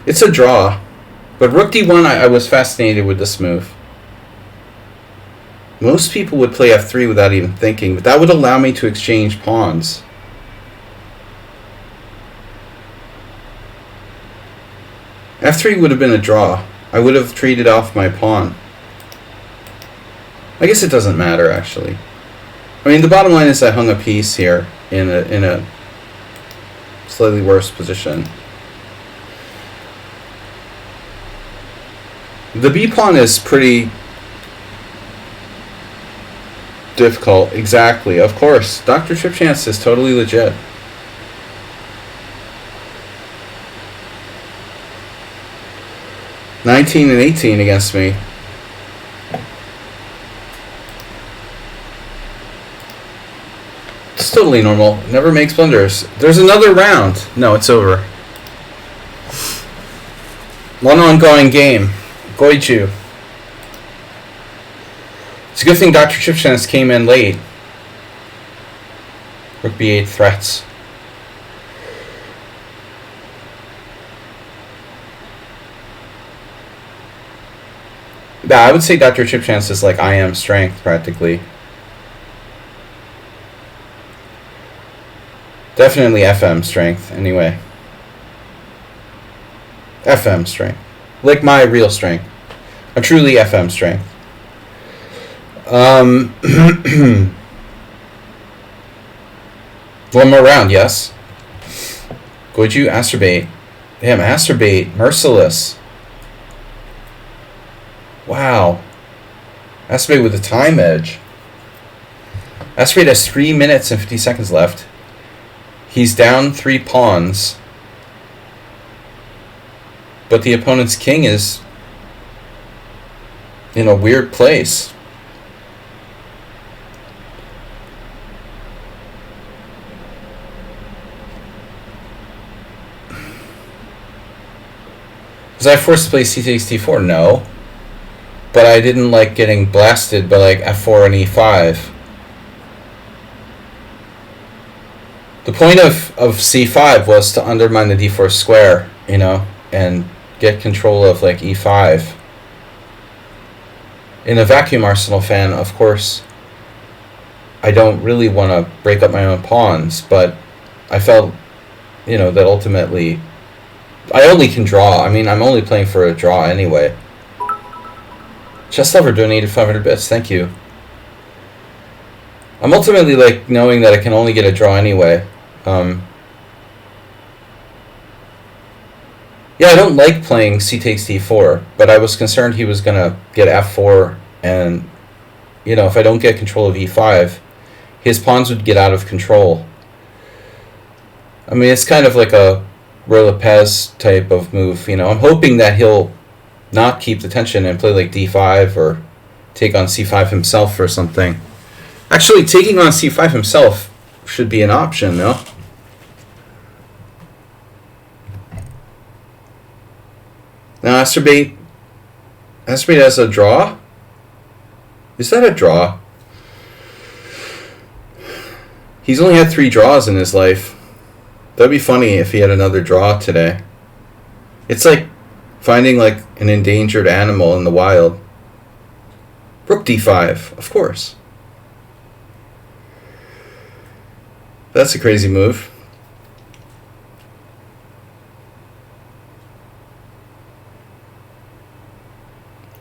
It's a draw. But Rook D1, I was fascinated with this move. Most people would play F3 without even thinking, but that would allow me to exchange pawns. F3 would have been a draw. I would have traded off my pawn. I guess it doesn't matter, actually. I mean, the bottom line is I hung a piece here in a slightly worse position. The B pawn is pretty difficult. Exactly. Of course. Dr. Chip Chance is totally legit. $19 and $18 against me. It's totally normal. Never makes blunders. There's another round. No, it's over. One ongoing game. Goichu. It's a good thing Dr. Chipchance came in late. Rook B8 threats. Yeah, I would say Dr. Chipchance is like I am strength practically. Definitely FM strength anyway. FM strength. Like my real strength. A truly FM strength. One more round, yes. Goju, Asterbait. Damn, Asterbait. Merciless. Wow. Asterbait with a time edge. Asterbait has 3 minutes and 50 seconds left. He's down 3 pawns. But the opponent's king is in a weird place. Was I forced to play c takes d4? No. But I didn't like getting blasted by like f4 and e5. The point of c5 was to undermine the d4 square, you know, and get control of like e5. In a vacuum arsenal fan, of course, I don't really want to break up my own pawns, but I felt, that ultimately I only can draw. I mean, I'm only playing for a draw anyway. Chess Lover donated 500 bits. Thank you. I'm ultimately knowing that I can only get a draw anyway. Yeah, I don't like playing c takes d4, but I was concerned he was going to get f4, and, if I don't get control of e5, his pawns would get out of control. I mean, it's kind of like a Lopez type of move. I'm hoping that he'll not keep the tension and play d5 or take on c5 himself or something. Actually, taking on c5 himself should be an option, no? Now, Asterbait has a draw? Is that a draw? He's only had 3 draws in his life. That'd be funny if he had another draw today. It's like finding an endangered animal in the wild. Rook d5, of course. That's a crazy move.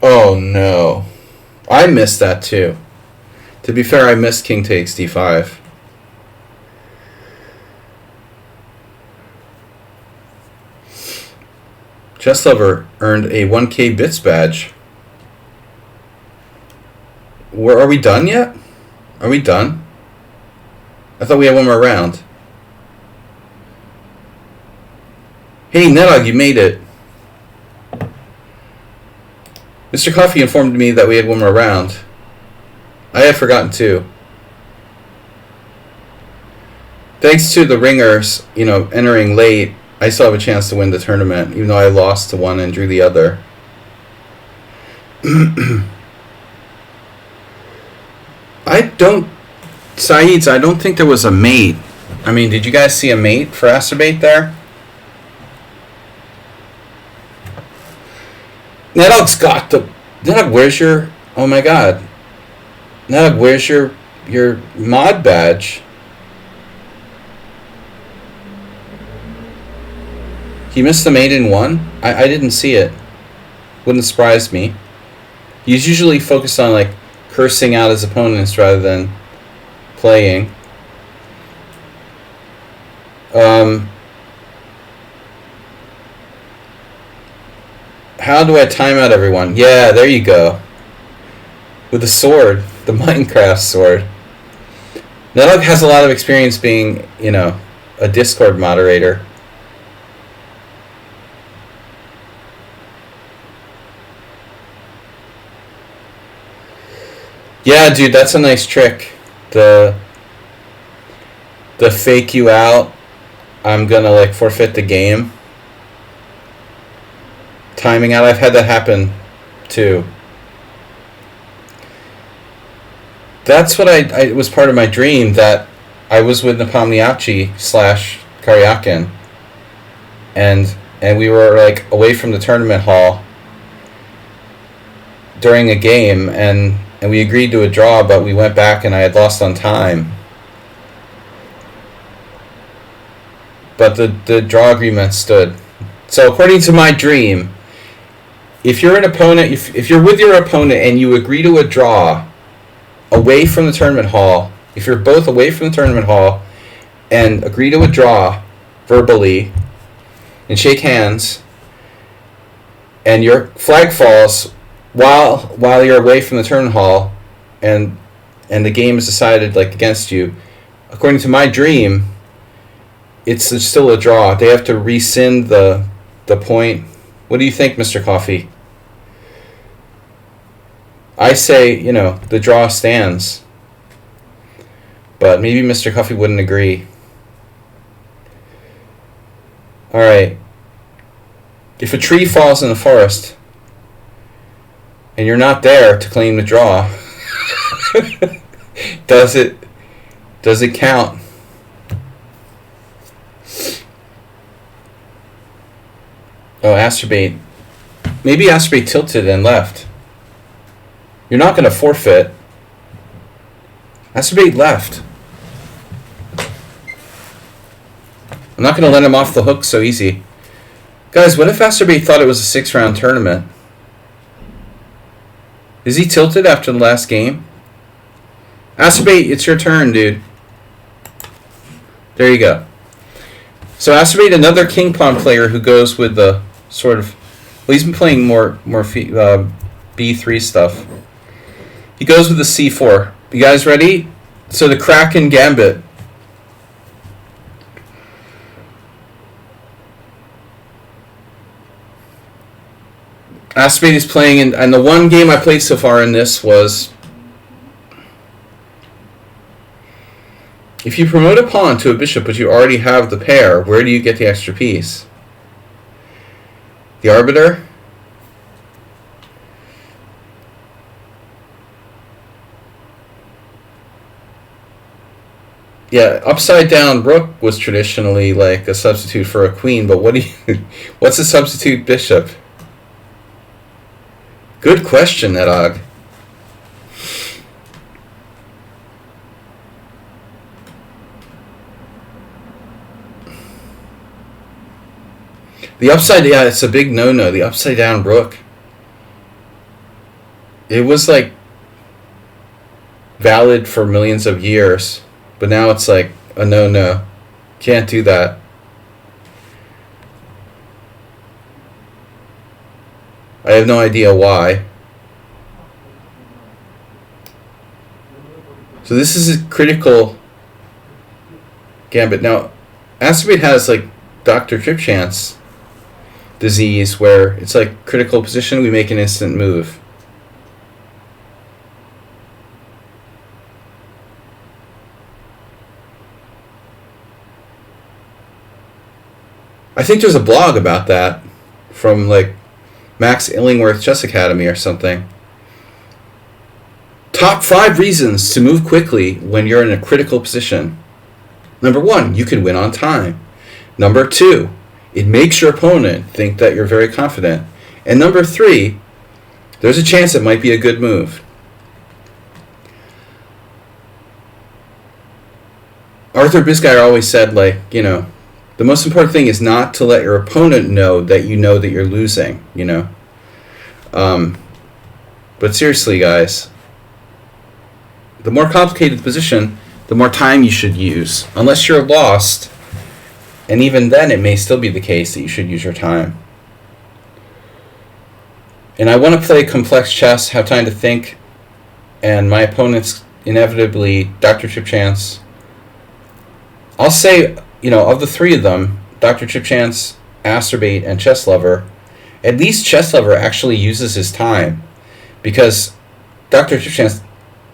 Oh no. I missed that too. To be fair, I missed king takes d5. Chess Lover earned a 1K bits badge. Are we done yet? Are we done? I thought we had one more round. Hey, Nedog, you made it. Mr. Coffee informed me that we had one more round. I had forgotten too. Thanks to the ringers, entering late, I still have a chance to win the tournament, even though I lost to one and drew the other. Saeeds, I don't think there was a mate. I mean, did you guys see a mate for Asterbait there? Nedog's got the... Nedog, where's your... Oh my god. Nedog, where's your mod badge? He missed the mate in 1? I didn't see it. Wouldn't surprise me. He's usually focused on cursing out his opponents rather than playing. How do I time out everyone? Yeah, there you go. With the sword. The Minecraft sword. Nedog has a lot of experience being, a Discord moderator. Yeah, dude, that's a nice trick. The fake you out. I'm gonna forfeit the game. Timing out. I've had that happen too. That's what it was part of my dream, that I was with Nepomniachtchi / Karyakin, and we were away from the tournament hall during a game, and we agreed to a draw, but we went back and I had lost on time. But the draw agreement stood. So according to my dream, if you're an opponent, if you're with your opponent and you agree to a draw away from the tournament hall, if you're both away from the tournament hall and agree to a draw verbally and shake hands, and your flag falls while you're away from the tournament hall, and the game is decided against you, according to my dream, it's still a draw. They have to rescind the point. What do you think, Mr. Coffee? I say, the draw stands. But maybe Mr. Coffee wouldn't agree. Alright. If a tree falls in the forest, and you're not there to claim the draw, does it count? Oh, Asterbait. Maybe Asterbait tilted and left. You're not going to forfeit. Acerbate left. I'm not going to let him off the hook so easy. Guys, what if Acerbate thought it was a 6-round tournament? Is he tilted after the last game? Acerbate, it's your turn, dude. There you go. So Acerbate, another king pawn player who goes with the sort of... Well, he's been playing more B3 stuff. He goes with the C4. You guys ready? So the Kraken Gambit. Acerbate is playing, and the one game I played so far in this was... If you promote a pawn to a bishop but you already have the pair, where do you get the extra piece? The Arbiter? Yeah, upside down rook was traditionally like a substitute for a queen, but what's a substitute bishop? Good question, Edog. The upside, yeah, it's a big no-no. The upside down rook. It was like valid for millions of years, but now it's like a no-no. Can't do that. I have no idea why. So this is a critical gambit. Now, Acerbate has like Dr. Tripchance disease where it's like critical position, we make an instant move. I think there's a blog about that from like Max Illingworth Chess Academy or something. Top 5 reasons to move quickly when you're in a critical position. Number 1, you can win on time. Number 2, it makes your opponent think that you're very confident. And number 3, there's a chance it might be a good move. Arthur Bisgeier always said, like, you know, the most important thing is not to let your opponent know that you're losing, you know. But seriously, guys, the more complicated the position, the more time you should use. Unless you're lost, and even then it may still be the case that you should use your time. And I want to play complex chess, have time to think, and my opponent's inevitably Dr. Tripchance. I'll say, you know, of the 3 of them, Dr. Tripchance, Acerbate, and Chess Lover, at least Chess Lover actually uses his time, because Dr. Tripchance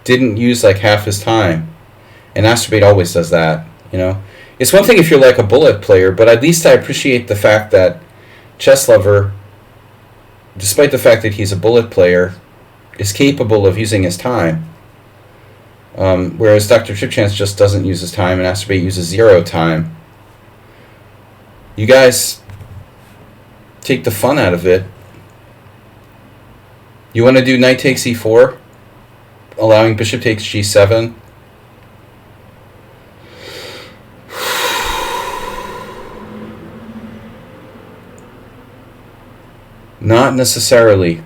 didn't use like half his time, and Acerbate always does that, you know. It's one thing if you're like a bullet player, but at least I appreciate the fact that Chess Lover, despite the fact that he's a bullet player, is capable of using his time. Whereas Dr. Tripchance just doesn't use his time, and Acerbate uses 0 time. You guys take the fun out of it. You want to do knight takes e4, allowing bishop takes g7. Not necessarily.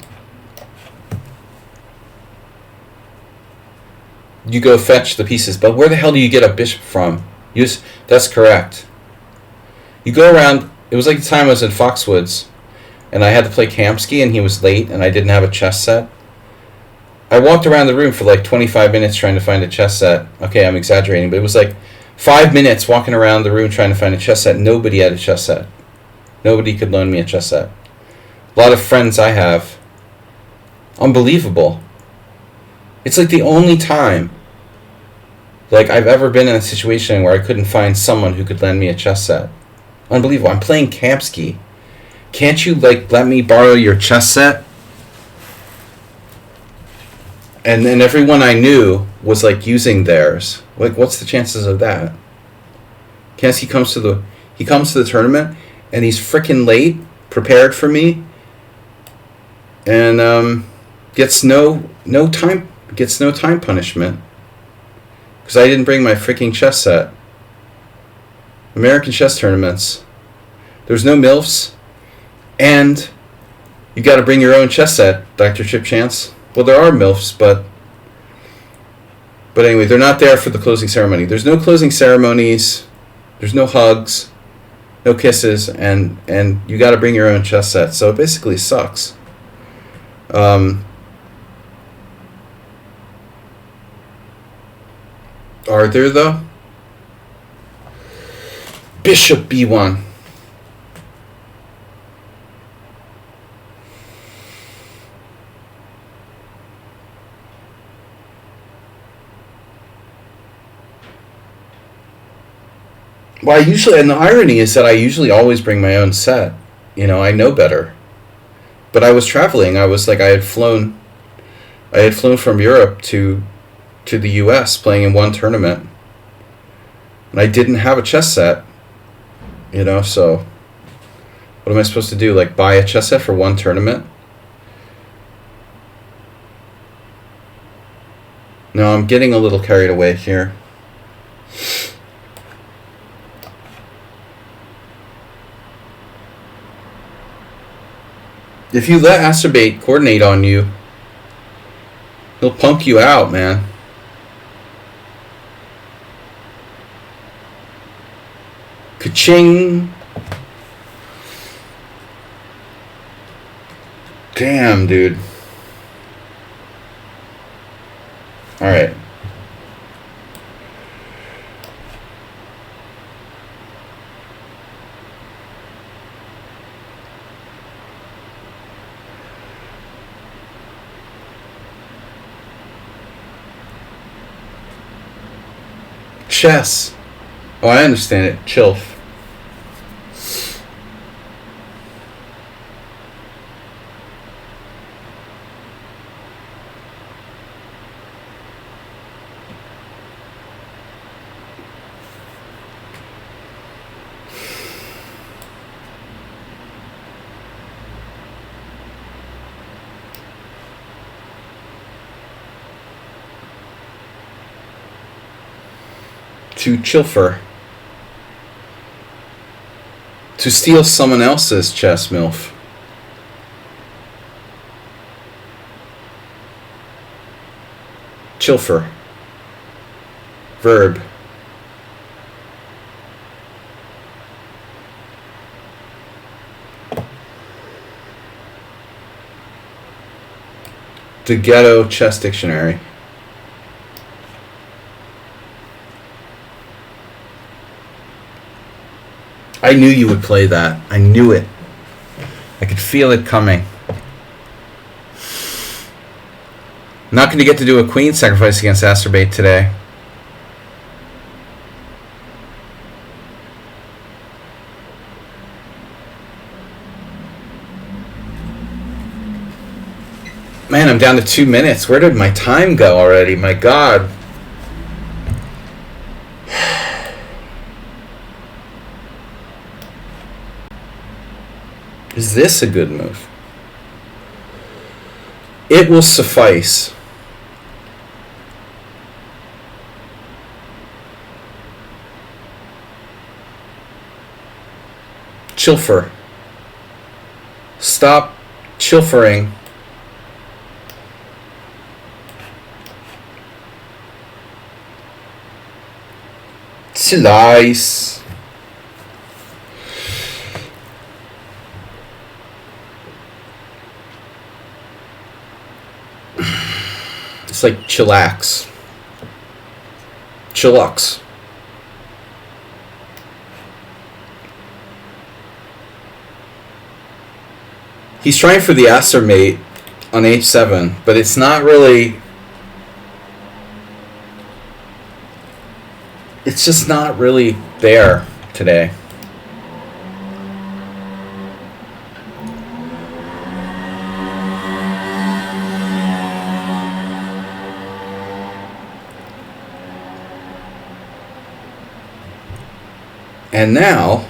You go fetch the pieces, but where the hell do you get a bishop from? That's correct. You go around. It was like the time I was in Foxwoods, and I had to play Kamsky, and he was late, and I didn't have a chess set. I walked around the room for like 25 minutes trying to find a chess set. Okay, I'm exaggerating, but it was like 5 minutes walking around the room trying to find a chess set. Nobody had a chess set. Nobody could loan me a chess set. A lot of friends I have. Unbelievable. It's like the only time like I've ever been in a situation where I couldn't find someone who could lend me a chess set. Unbelievable. I'm playing Kamsky. Can't you like let me borrow your chess set? And then everyone I knew was like using theirs. Like, what's the chances of that? Kamsky comes to the tournament and he's freaking late, prepared for me, and gets no time punishment. Because I didn't bring my freaking chess set. American chess tournaments. There's no MILFs. And you got to bring your own chess set, Dr. Chip Chance. Well, there are MILFs, but anyway, they're not there for the closing ceremony. There's no closing ceremonies. There's no hugs, no kisses, and you got to bring your own chess set. So it basically sucks. Are there, though? Bishop B1. Well, and the irony is that I usually always bring my own set. You know, I know better. But I was traveling. I had flown from Europe to the U.S. playing in one tournament. And I didn't have a chess set. You know, so what am I supposed to do? Like, buy a chess set for one tournament? No, I'm getting a little carried away here. If you let Acerbate coordinate on you, he'll punk you out, man. Ka-ching! Damn, dude. Alright. Chess. Oh, I understand it. Chilf. To chilfer. To steal someone else's chess MILF. Chilfer. Verb. The Ghetto Chess Dictionary. I knew you would play that. I knew it. I could feel it coming. I'm not going to get to do a queen sacrifice against Acerbate today. Man, I'm down to 2 minutes. Where did my time go already? My God. Is this a good move? It will suffice. Chilfer. Stop chilfering. Slice. It's like chillax. Chillux. He's trying for the Acer mate on h7, but it's not really... It's just not really there today. And now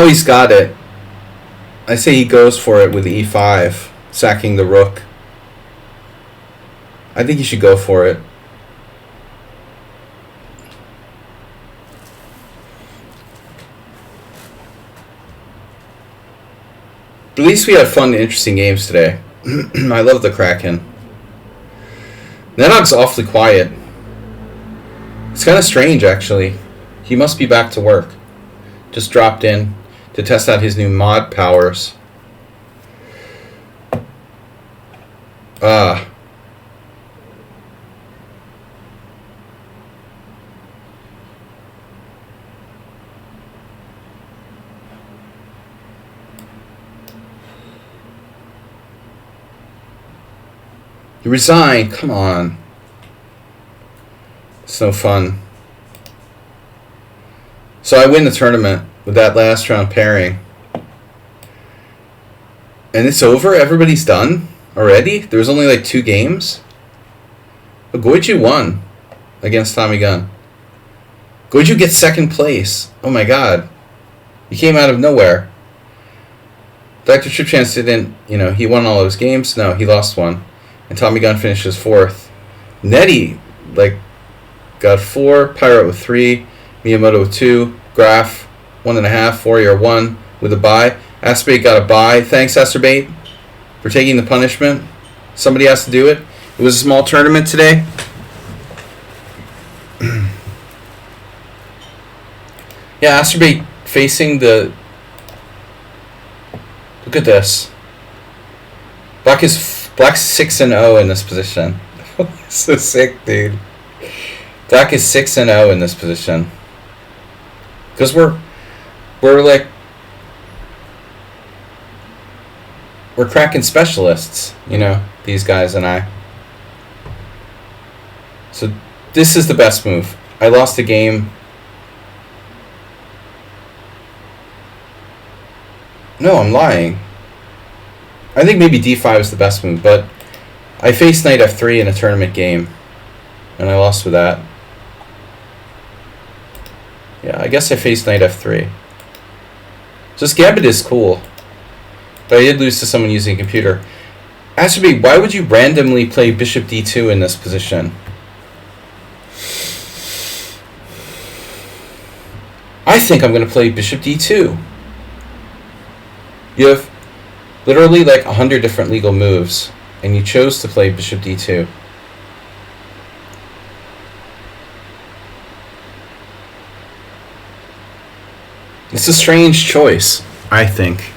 he's got it. I say he goes for it with e5, sacking the rook. I think he should go for it. But at least we had fun and interesting games today. I love the Kraken. Nedog's awfully quiet. It's kind of strange, actually. He must be back to work. Just dropped in to test out his new mod powers. You resign. Come on. It's no fun. So I win the tournament with that last round pairing. And it's over? Everybody's done already? There was only like 2 games? But Goichu won against Tommy Gunn. Goichu gets second place. Oh my god. He came out of nowhere. Dr. Tripchance didn't, he won all of his games. No, he lost one. And Tommy Gunn finishes 4th. Nettie, got 4. Pirate with 3. Miyamoto with 2. Graf, 1.5. Warrior 1 with a bye. Asterbate got a bye. Thanks, Asterbate, for taking the punishment. Somebody has to do it. It was a small tournament today. Yeah, Asterbate facing the... Look at this. Black's 6-0 in this position. So sick, dude. Black is 6-0 in this position. Because we're Kraken specialists, these guys and I. So this is the best move. I lost a game. No, I'm lying. I think maybe d5 is the best move, but I faced knight f3 in a tournament game, and I lost with that. Yeah, I guess I faced knight f3. So this gambit is cool, but I did lose to someone using a computer. Asterbate, why would you randomly play bishop d2 in this position? I think I'm going to play bishop d2. You have literally 100 different legal moves, and you chose to play bishop d2. It's a strange choice, I think.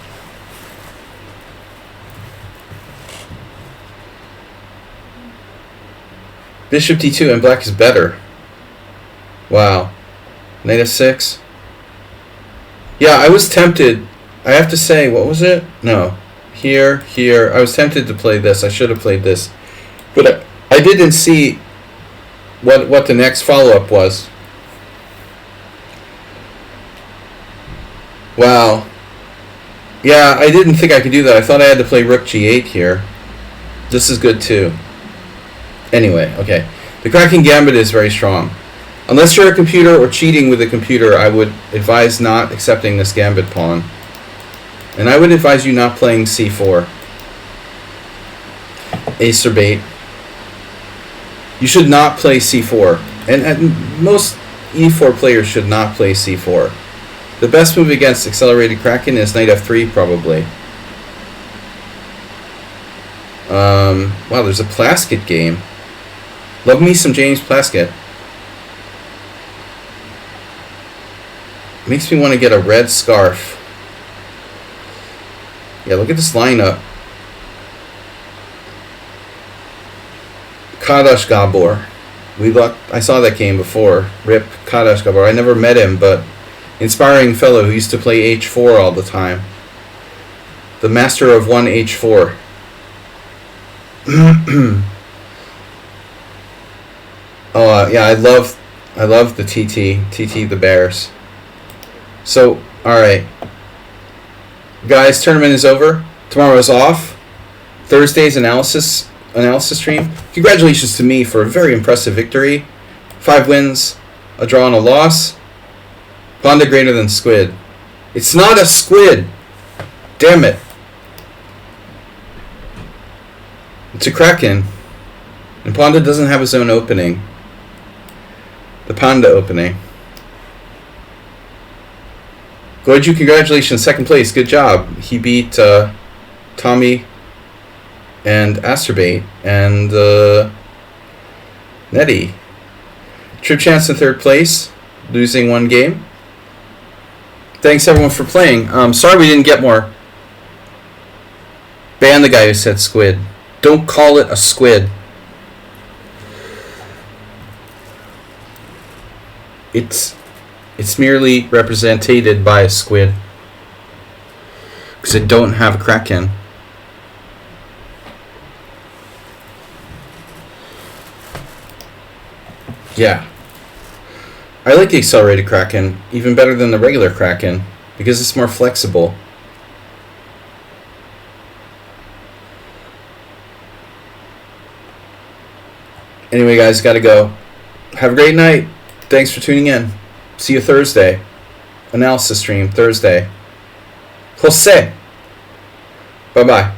Bishop d2 and black is better. Wow. Knight f6. Yeah, I was tempted. I have to say, what was it? No. Here. I was tempted to play this. I should have played this. But I didn't see what the next follow-up was. Wow. Yeah, I didn't think I could do that. I thought I had to play rook g8 here. This is good too. Anyway, okay. The Kraken Gambit is very strong. Unless you're a computer or cheating with a computer, I would advise not accepting this Gambit pawn. And I would advise you not playing c4. Asterbate. You should not play c4. And most e4 players should not play c4. The best move against accelerated Kraken is knight f3, probably. Wow, there's a Plaskett game. Love me some James Plaskett. Makes me want to get a red scarf. Yeah, look at this lineup. Kadash Gabor. I saw that game before. Rip Kadash Gabor. I never met him, but inspiring fellow who used to play h4 all the time. The master of 1 h4. Oh yeah, I love the TT the Bears. So, all right, guys, tournament is over. Tomorrow is off. Thursday's analysis stream. Congratulations to me for a very impressive victory. 5 wins, a draw and a loss. Panda greater than squid. It's not a squid. Damn it. It's a Kraken. And Panda doesn't have his own opening. The Panda opening. Goju, congratulations, second place. Good job. He beat Tommy and Asterbait and Nettie. Trip Chance in third place, losing one game. Thanks everyone for playing. Sorry we didn't get more. Ban the guy who said squid. Don't call it a squid. It's merely represented by a squid. Because I don't have a Kraken. Yeah. I like the accelerated Kraken even better than the regular Kraken because it's more flexible. Anyway, guys, gotta go. Have a great night. Thanks for tuning in. See you Thursday. Analysis stream Thursday. Jose. Bye-bye.